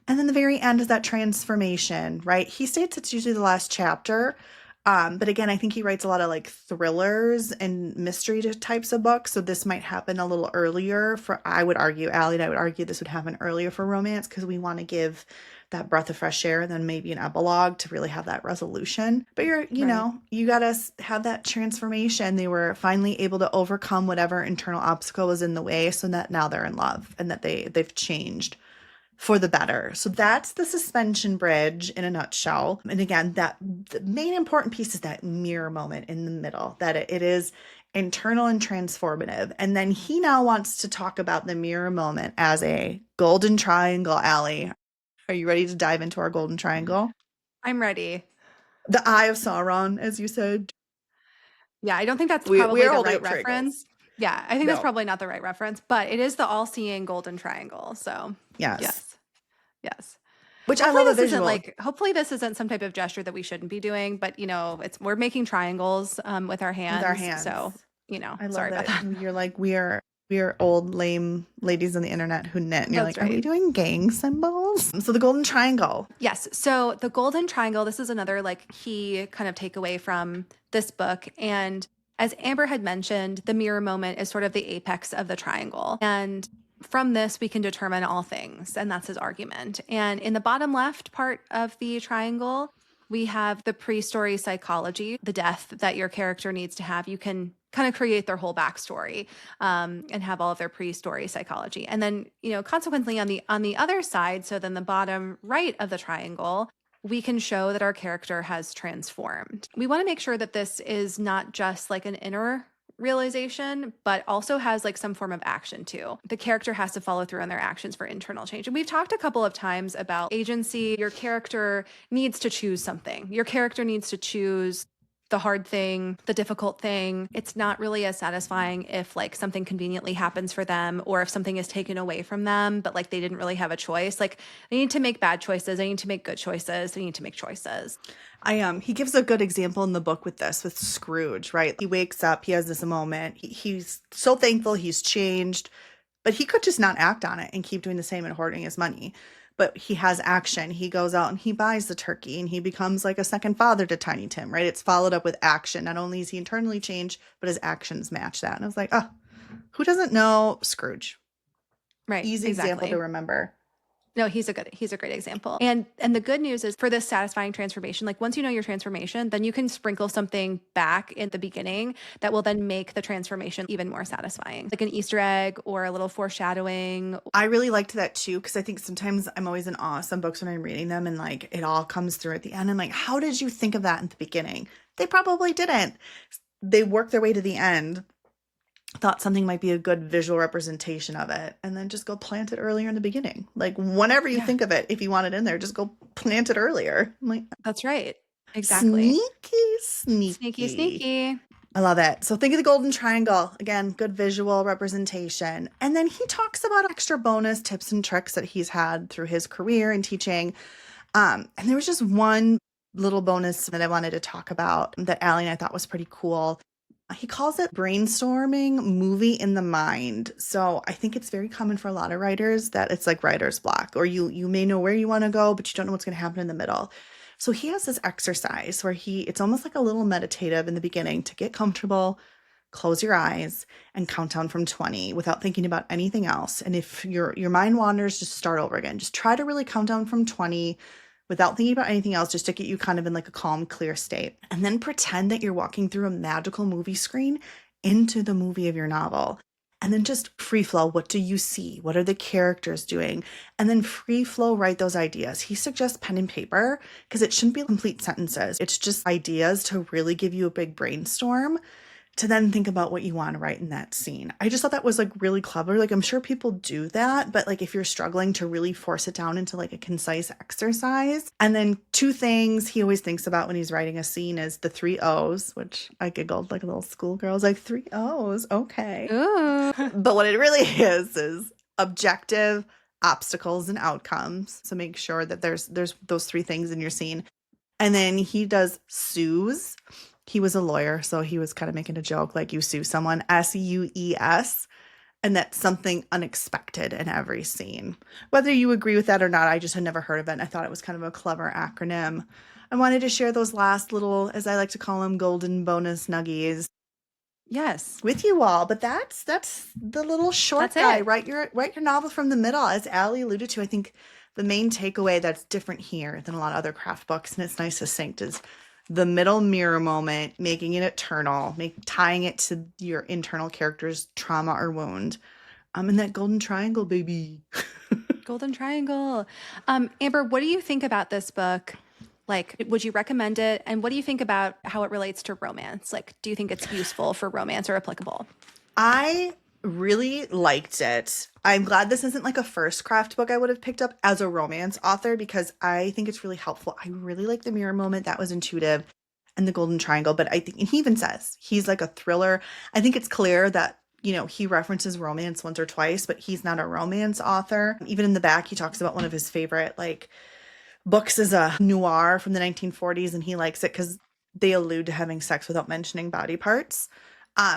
Speaker 1: And then the very end is that transformation, right? He states it's usually the last chapter. But again, I think he writes a lot of like thrillers and mystery types of books. So this might happen a little earlier I would argue, Allie and I would argue this would happen earlier for romance, because we want to give that breath of fresh air and then maybe an epilogue to really have that resolution. But you got to have that transformation. They were finally able to overcome whatever internal obstacle was in the way, so that now they're in love and that they've changed for the better. So that's the suspension bridge in a nutshell. And again, the main important piece is that mirror moment in the middle, that it is internal and transformative. And then he now wants to talk about the mirror moment as a golden triangle. Allie, are you ready to dive into our golden triangle?
Speaker 2: I'm ready.
Speaker 1: The Eye of Sauron, as you said.
Speaker 2: Yeah, I don't think that's
Speaker 1: We
Speaker 2: probably
Speaker 1: are
Speaker 2: the
Speaker 1: holding
Speaker 2: right
Speaker 1: up triangles.
Speaker 2: reference. Yeah, I think that's
Speaker 1: No.
Speaker 2: probably not the right reference, but it is the all-seeing golden triangle. So,
Speaker 1: Yes.
Speaker 2: yes. Yes.
Speaker 1: Which I love a visual.
Speaker 2: Hopefully this isn't some type of gesture that we shouldn't be doing, but we're making triangles with our hands.
Speaker 1: With our hands.
Speaker 2: So,
Speaker 1: I love
Speaker 2: sorry about that.
Speaker 1: You're like, we are old, lame ladies on the internet who knit. And you're
Speaker 2: That's
Speaker 1: like, are we
Speaker 2: right.
Speaker 1: doing gang symbols? So the golden triangle.
Speaker 2: Yes. So the golden triangle, this is another like key kind of takeaway from this book. And as Amber had mentioned, the mirror moment is sort of the apex of the triangle. And from this, we can determine all things. And that's his argument. And in the bottom left part of the triangle, we have the pre-story psychology, the death that your character needs to have. You can kind of create their whole backstory and have all of their pre-story psychology. And then, consequently on the other side, so then the bottom right of the triangle, we can show that our character has transformed. We want to make sure that this is not just like an inner realization, but also has like some form of action too. The character has to follow through on their actions for internal change. And we've talked a couple of times about agency. Your character needs to choose something. Your character needs to choose the hard thing, the difficult thing. It's not really as satisfying if like something conveniently happens for them or if something is taken away from them, but like they didn't really have a choice. Like they need to make bad choices. They need to make good choices. They need to make choices.
Speaker 1: He gives a good example in the book with Scrooge, right? He wakes up, he has this moment. He's so thankful he's changed, but he could just not act on it and keep doing the same and hoarding his money. But he has action. He goes out and he buys the turkey and he becomes like a second father to Tiny Tim, right? It's followed up with action. Not only is he internally changed, but his actions match that. And I was like, oh, who doesn't know Scrooge?
Speaker 2: Right.
Speaker 1: Easy example to remember.
Speaker 2: No, he's a great example. And the good news is for this satisfying transformation, like once you know your transformation, then you can sprinkle something back in the beginning that will then make the transformation even more satisfying. Like an Easter egg or a little foreshadowing.
Speaker 1: I really liked that too, because I think sometimes I'm always in awe of some books when I'm reading them and like it all comes through at the end. I'm like, how did you think of that in the beginning? They probably didn't. They worked their way to the end, thought something might be a good visual representation of it, and then just go plant it earlier in the beginning. Like whenever you think of it, if you want it in there, just go plant it earlier. I'm like,
Speaker 2: that's right. Exactly. Sneaky.
Speaker 1: I love it. So think of the golden triangle. Again, good visual representation. And then he talks about extra bonus tips and tricks that he's had through his career in teaching. And there was just one little bonus that I wanted to talk about that Allie and I thought was pretty cool. He calls it brainstorming movie in the mind. So I think it's very common for a lot of writers that it's like writer's block, or you may know where you want to go, but you don't know what's going to happen in the middle. So he has this exercise where it's almost like a little meditative in the beginning to get comfortable, close your eyes and count down from 20 without thinking about anything else. And if your mind wanders, just start over again. Just try to really count down from 20 without thinking about anything else, just to get you kind of in like a calm, clear state. And then pretend that you're walking through a magical movie screen into the movie of your novel. And then just free flow. What do you see? What are the characters doing? And then free flow write those ideas. He suggests pen and paper because it shouldn't be complete sentences. It's just ideas to really give you a big brainstorm to then think about what you want to write in that scene. I just thought that was like really clever. Like I'm sure people do that, but like if you're struggling to really force it down into like a concise exercise. And then two things he always thinks about when he's writing a scene is the 3 O's, which I giggled like a little schoolgirl. I was like, 3 O's, okay.
Speaker 2: Ooh.
Speaker 1: But what it really is objective, obstacles, and outcomes. So make sure that there's those 3 things in your scene. And then he does sues. He was a lawyer, so he was kind of making a joke like you sue someone, SUES, and that's something unexpected in every scene. Whether you agree with that or not, I just had never heard of it, and I thought it was kind of a clever acronym. I wanted to share those last little, as I like to call them, golden bonus nuggies.
Speaker 2: Yes.
Speaker 1: With you all, but that's the little short guy. Write your novel from the middle. As Allie alluded to, I think the main takeaway that's different here than a lot of other craft books, and it's nice succinct, is the middle mirror moment, making it eternal, tying it to your internal character's trauma or wound. And that golden triangle, baby.
Speaker 2: Golden triangle. Amber, what do you think about this book? Like, would you recommend it? And what do you think about how it relates to romance? Like, do you think it's useful for romance or applicable?
Speaker 1: I really liked it. I'm glad this isn't like a first craft book I would have picked up as a romance author, because I think it's really helpful. I really like the mirror moment. That was intuitive. and the Golden Triangle. But I think, and he even says he's like a thriller. I think it's clear that, you know, he references romance once or twice, but he's not a romance author. Even in the back, he talks about one of his favorite like books is a noir from the 1940s, and he likes it because they allude to having sex without mentioning body parts.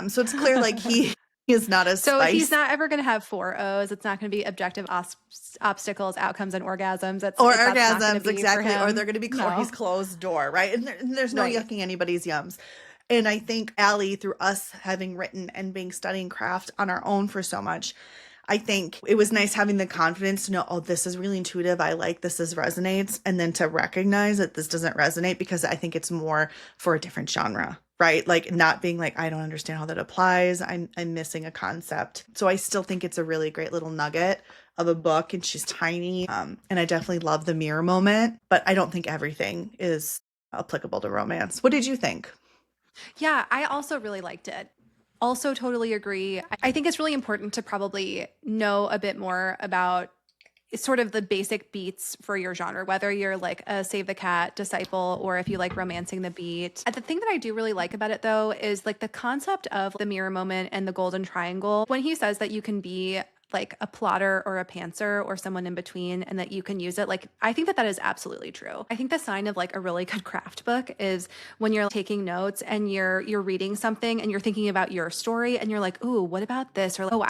Speaker 1: So it's clear like he is not as
Speaker 2: So he's
Speaker 1: spicy.
Speaker 2: not ever going to have 4 O's. It's not going to be objective obstacles, outcomes, and orgasms. That's
Speaker 1: Or
Speaker 2: that's not gonna
Speaker 1: orgasms,
Speaker 2: be for
Speaker 1: exactly. Or
Speaker 2: him.
Speaker 1: they're going to be
Speaker 2: No.
Speaker 1: he's closed door, right? And there's no
Speaker 2: Right.
Speaker 1: yucking anybody's yums. And I think Allie, through us having written and being studying craft on our own for so much, I think it was nice having the confidence to know, oh, this is really intuitive. I like this resonates. And then to recognize that this doesn't resonate because I think it's more for a different genre, right? Like not being like, I don't understand how that applies. I'm missing a concept. So I still think it's a really great little nugget of a book, and she's tiny. And I definitely love the mirror moment, but I don't think everything is applicable to romance. What did you think?
Speaker 2: Yeah, I also really liked it. Also, totally agree. I think it's really important to probably know a bit more about sort of the basic beats for your genre, whether you're like a Save the Cat disciple or if you like romancing the beat. The thing that I do really like about it though is like the concept of the mirror moment and the golden triangle. When he says that you can be like a plotter or a pantser or someone in between and that you can use it, like I think that that is absolutely true. I think the sign of like a really good craft book is when you're taking notes and you're reading something and you're thinking about your story and you're like, ooh, what about this? Or like, oh,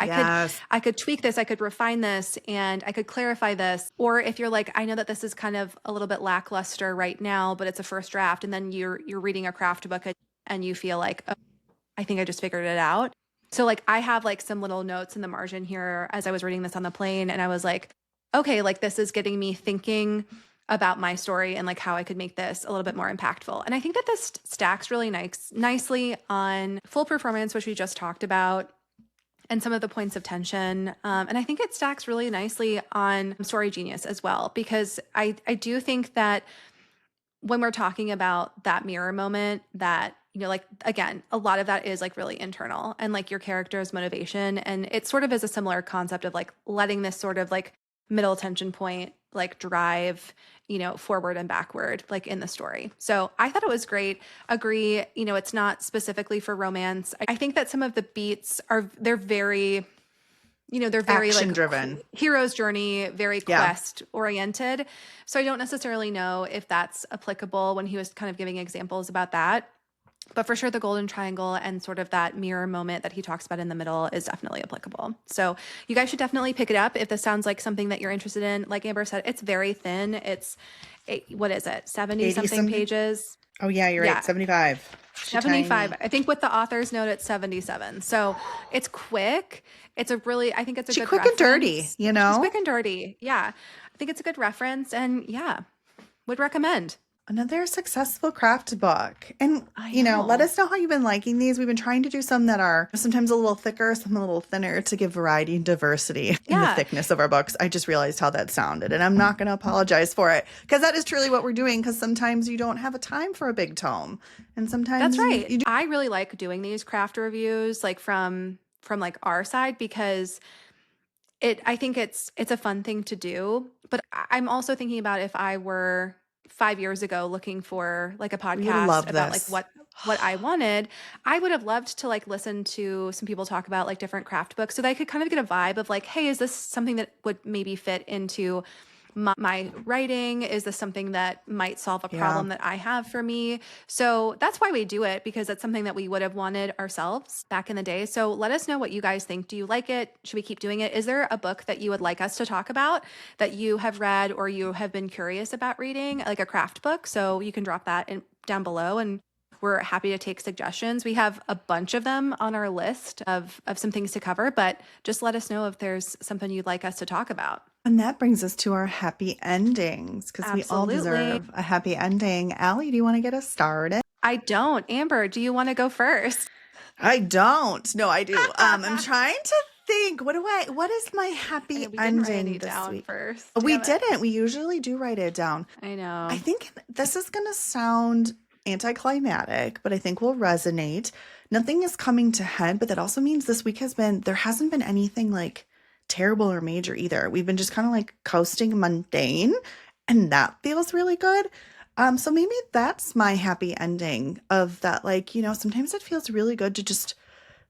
Speaker 2: I could tweak this, I could refine this, and I could clarify this. Or if you're like, I know that this is kind of a little bit lackluster right now, but it's a first draft, and then you're reading a craft book and you feel like, oh, I think I just figured it out. So like I have like some little notes in the margin here as I was reading this on the plane, and I was like, okay, like this is getting me thinking about my story and like how I could make this a little bit more impactful. And I think that this stacks really nicely on full performance, which we just talked about, and some of the points of tension. And I think it stacks really nicely on story genius as well, because I do think that when we're talking about that mirror moment, that, you know, like, again, a lot of that is like really internal and like your character's motivation. And it sort of is a similar concept of like letting this sort of like middle tension point, like drive, you know, forward and backward, like in the story. So I thought it was great. Agree. You know, it's not specifically for romance. I think that some of the beats they're very, you know, they're very
Speaker 1: Action
Speaker 2: like
Speaker 1: driven.
Speaker 2: Hero's journey, very
Speaker 1: Yeah.
Speaker 2: quest oriented. So I don't necessarily know if that's applicable when he was kind of giving examples about that. But for sure, the golden triangle and sort of that mirror moment that he talks about in the middle is definitely applicable. So you guys should definitely pick it up if this sounds like something that you're interested in. Like Amber said, it's very thin. What is it? 70 something pages.
Speaker 1: Oh yeah, you're right. 75.
Speaker 2: 75.
Speaker 1: Tiny.
Speaker 2: I think with the author's note, it's 77. So it's quick. I think it's a good
Speaker 1: quick
Speaker 2: reference.
Speaker 1: and dirty, you know?
Speaker 2: She's quick and dirty. Yeah. I think it's a good reference, and yeah, would recommend.
Speaker 1: Another successful craft book. And,
Speaker 2: I
Speaker 1: you know, let
Speaker 2: know.
Speaker 1: us know how you've been liking these. We've been trying to do some that are sometimes a little thicker, some a little thinner to give variety and diversity in the
Speaker 2: Yeah.
Speaker 1: thickness of our books. I just realized how that sounded, and I'm not going to apologize for it because that is truly what we're doing, because sometimes you don't have a time for a big tome. And sometimes
Speaker 2: That's right.
Speaker 1: you do.
Speaker 2: I really like doing these craft reviews like from like our side, because I think it's a fun thing to do. But I'm also thinking about if I were 5 years ago looking for like a podcast
Speaker 1: love
Speaker 2: about
Speaker 1: this.
Speaker 2: like what I wanted, I would have loved to like listen to some people talk about like different craft books so that I could kind of get a vibe of like, hey, is this something that would maybe fit into my writing? Is this something that might solve a problem that I have for me? So that's why we do it, because it's something that we would have wanted ourselves back in the day. So let us know what you guys think. Do you like it? Should we keep doing it? Is there a book that you would like us to talk about that you have read or you have been curious about reading, like a craft book? So you can drop that down below, and we're happy to take suggestions. We have a bunch of them on our list of some things to cover, but just let us know if there's something you'd like us to talk about.
Speaker 1: And that brings us to our happy endings, because we all deserve a happy ending. Allie, do you want to get us started?
Speaker 2: I don't. Amber, do you want to go first?
Speaker 1: I don't. No, I do. I'm trying to think. What is my happy ending this week?
Speaker 2: First.
Speaker 1: We didn't. We usually do write it down.
Speaker 2: I know.
Speaker 1: I think this is going to sound anticlimactic, but I think will resonate. Nothing is coming to head, but that also means this week there hasn't been anything like terrible or major either. We've been just kind of like coasting mundane, and that feels really good. So maybe that's my happy ending of that. Like, sometimes it feels really good to just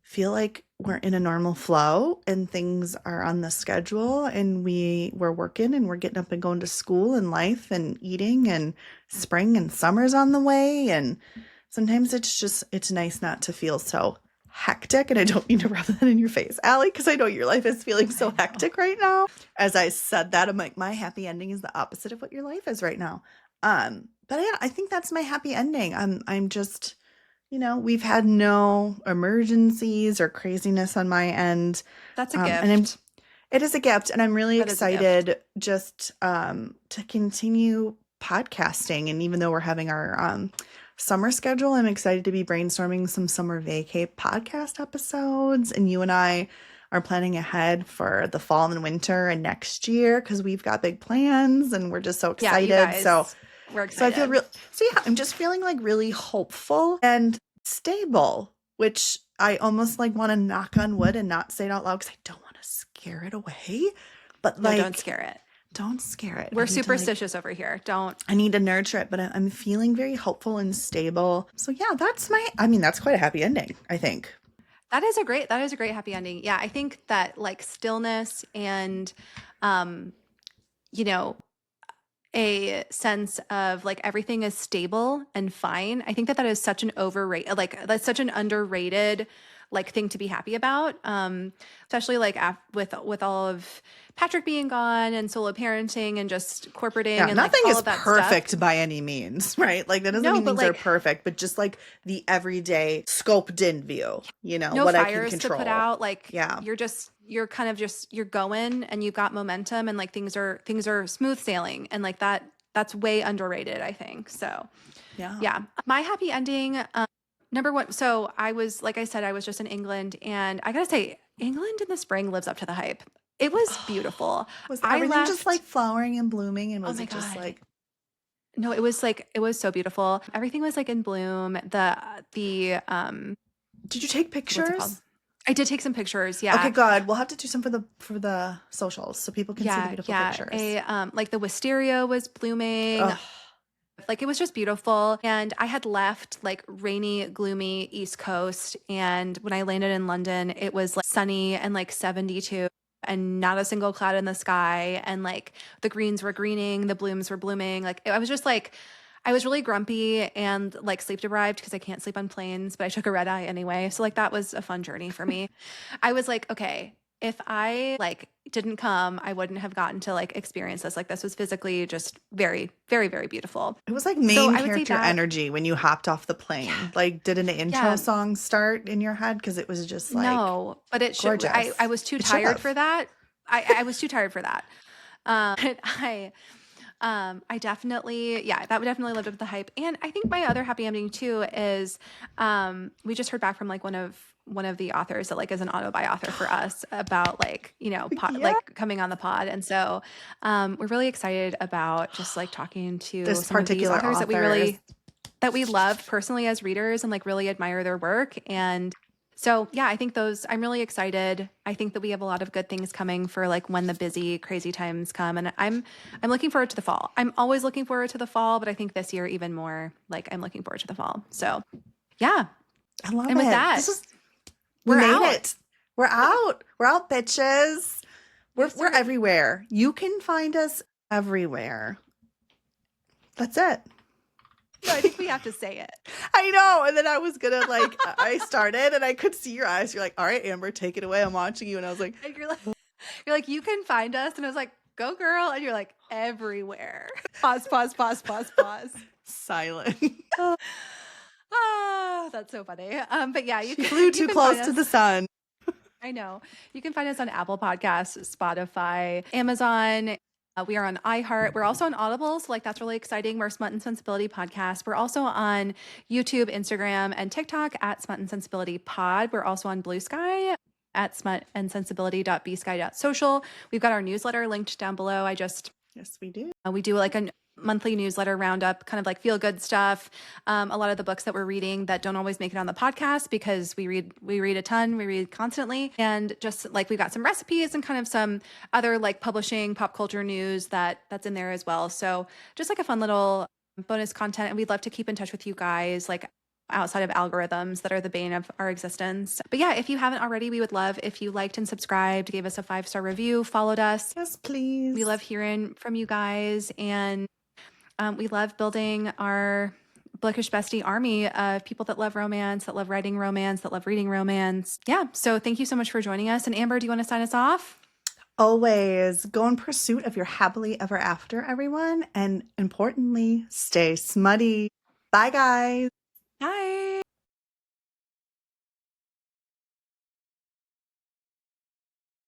Speaker 1: feel like we're in a normal flow and things are on the schedule and we're working and we're getting up and going to school and life and eating and spring and summer's on the way. And sometimes it's nice not to feel so hectic. And I don't mean to rub that in your face, Allie, because I know your life is feeling so hectic right now. As I said that, I'm like, my happy ending is the opposite of what your life is right now. But yeah, I think that's my happy ending. I'm just, we've had no emergencies or craziness on my end.
Speaker 2: That's a
Speaker 1: And
Speaker 2: gift.
Speaker 1: it is a gift, and I'm really
Speaker 2: That is a gift.
Speaker 1: excited just to continue podcasting. And even though we're having our summer schedule, I'm excited to be brainstorming some summer vacay podcast episodes. And you and I are planning ahead for the fall and winter and next year because we've got big plans and we're just so
Speaker 2: Yeah, you
Speaker 1: excited.
Speaker 2: guys,
Speaker 1: So
Speaker 2: we're
Speaker 1: I
Speaker 2: excited.
Speaker 1: feel I'm just feeling like really hopeful and stable, which I almost like want to knock on wood and not say it out loud because I don't want to scare it away. But
Speaker 2: No,
Speaker 1: like,
Speaker 2: don't scare it.
Speaker 1: Don't scare it.
Speaker 2: We're superstitious over here. Don't.
Speaker 1: I need to nurture it, but I'm feeling very hopeful and stable. So yeah, that's quite a happy ending, I think.
Speaker 2: That is a great happy ending. Yeah, I think that like stillness and, you know, a sense of like everything is stable and fine. I think that is such an that's such an underrated like thing to be happy about. Especially like with all of Patrick being gone and solo parenting and just corporating and
Speaker 1: nothing
Speaker 2: like all
Speaker 1: is
Speaker 2: of that
Speaker 1: perfect
Speaker 2: stuff.
Speaker 1: by any means, right? Like that doesn't
Speaker 2: No,
Speaker 1: mean
Speaker 2: but
Speaker 1: things are
Speaker 2: like
Speaker 1: perfect, but just like the everyday scoped in view,
Speaker 2: no
Speaker 1: what I can
Speaker 2: fires to
Speaker 1: control.
Speaker 2: put out. Like
Speaker 1: Yeah.
Speaker 2: you're kind of just you're going and you've got momentum and like things are smooth sailing and like that's way underrated, I think. So yeah. My happy ending, number one. So like I said, I was just in England and I gotta say, England in the spring lives up to the hype. It was beautiful.
Speaker 1: Was
Speaker 2: I
Speaker 1: everything just like
Speaker 2: left.
Speaker 1: flowering and blooming, and
Speaker 2: Oh
Speaker 1: was
Speaker 2: my
Speaker 1: it just
Speaker 2: God.
Speaker 1: like
Speaker 2: No, it was so beautiful. Everything was like in bloom. The
Speaker 1: Did you take
Speaker 2: what's it called?
Speaker 1: pictures?
Speaker 2: I did take some pictures. Yeah.
Speaker 1: Okay, good. We'll have to do some for the socials so people can see the beautiful pictures.
Speaker 2: Like the wisteria was blooming.
Speaker 1: Ugh.
Speaker 2: Like it was just beautiful. And I had left like rainy, gloomy East Coast. And when I landed in London, it was like sunny and like 72 and not a single cloud in the sky. And like the greens were greening, the blooms were blooming. Like I was just like, I was really grumpy and like sleep deprived because I can't sleep on planes, but I took a red eye anyway. So like that was a fun journey for me. I was like, okay, if I like didn't come, I wouldn't have gotten to like experience this. Like this was physically just very, very, very beautiful.
Speaker 1: It was like
Speaker 2: So
Speaker 1: main
Speaker 2: I would say
Speaker 1: character
Speaker 2: that
Speaker 1: energy when you hopped off the plane.
Speaker 2: Yeah.
Speaker 1: Like, did an intro
Speaker 2: Yeah.
Speaker 1: song start in your head? Because it was just like
Speaker 2: no, but it should.
Speaker 1: gorgeous.
Speaker 2: I was too
Speaker 1: It should
Speaker 2: tired
Speaker 1: have.
Speaker 2: for that. I was too tired for that. But I definitely, yeah, that would definitely lived up to the hype. And I think my other happy ending too is, we just heard back from like one of the authors that like is an auto-buy author for us about like, like coming on the pod. And so, we're really excited about just like talking to
Speaker 1: This
Speaker 2: some of these
Speaker 1: particular
Speaker 2: authors
Speaker 1: authors.
Speaker 2: that we love personally as readers and like really admire their work. And so, yeah, I think I'm really excited. I think that we have a lot of good things coming for like when the busy, crazy times come. And I'm looking forward to the fall. I'm always looking forward to the fall, but I think this year even more, like I'm looking forward to the fall. So, yeah.
Speaker 1: I love
Speaker 2: And with
Speaker 1: it.
Speaker 2: that,
Speaker 1: We
Speaker 2: we're
Speaker 1: made
Speaker 2: out.
Speaker 1: it. We're out. We're out, bitches. We're everywhere. You can find us everywhere. That's it.
Speaker 2: No, I think we have to say it.
Speaker 1: I know. And then I was gonna like I started and I could see your eyes. You're like, all right, Amber, take it away. I'm watching you. And I was like,
Speaker 2: And you're like, you can find us. And I was like, go girl. And you're like, everywhere. Pause.
Speaker 1: silent.
Speaker 2: Ah, that's so funny. But yeah,
Speaker 1: She flew too close to the sun.
Speaker 2: I know. You can find us on Apple Podcasts, Spotify, Amazon. We are on iHeart. We're also on Audible. So like that's really exciting. We're Smut and Sensibility Podcast. We're also on YouTube, Instagram, and TikTok at Smut and Sensibility Pod. We're also on Blue Sky at smutandsensibility.bsky.social. We've got our newsletter linked down below.
Speaker 1: Yes, we do.
Speaker 2: We do like a monthly newsletter roundup, kind of like feel good stuff. A lot of the books that we're reading that don't always make it on the podcast because we read a ton, we read constantly. And just like we've got some recipes and kind of some other like publishing pop culture news that's in there as well. So just like a fun little bonus content, and we'd love to keep in touch with you guys, like outside of algorithms that are the bane of our existence. But yeah, if you haven't already, we would love if you liked and subscribed, gave us a 5-star review, followed us.
Speaker 1: Yes, please.
Speaker 2: We love hearing from you guys, and we love building our Bookish Bestie army of people that love romance, that love writing romance, that love reading romance. Yeah, so thank you so much for joining us. And Amber, do you want to sign us off?
Speaker 1: Always go in pursuit of your happily ever after, everyone. And importantly, stay smutty. Bye, guys.
Speaker 2: Bye.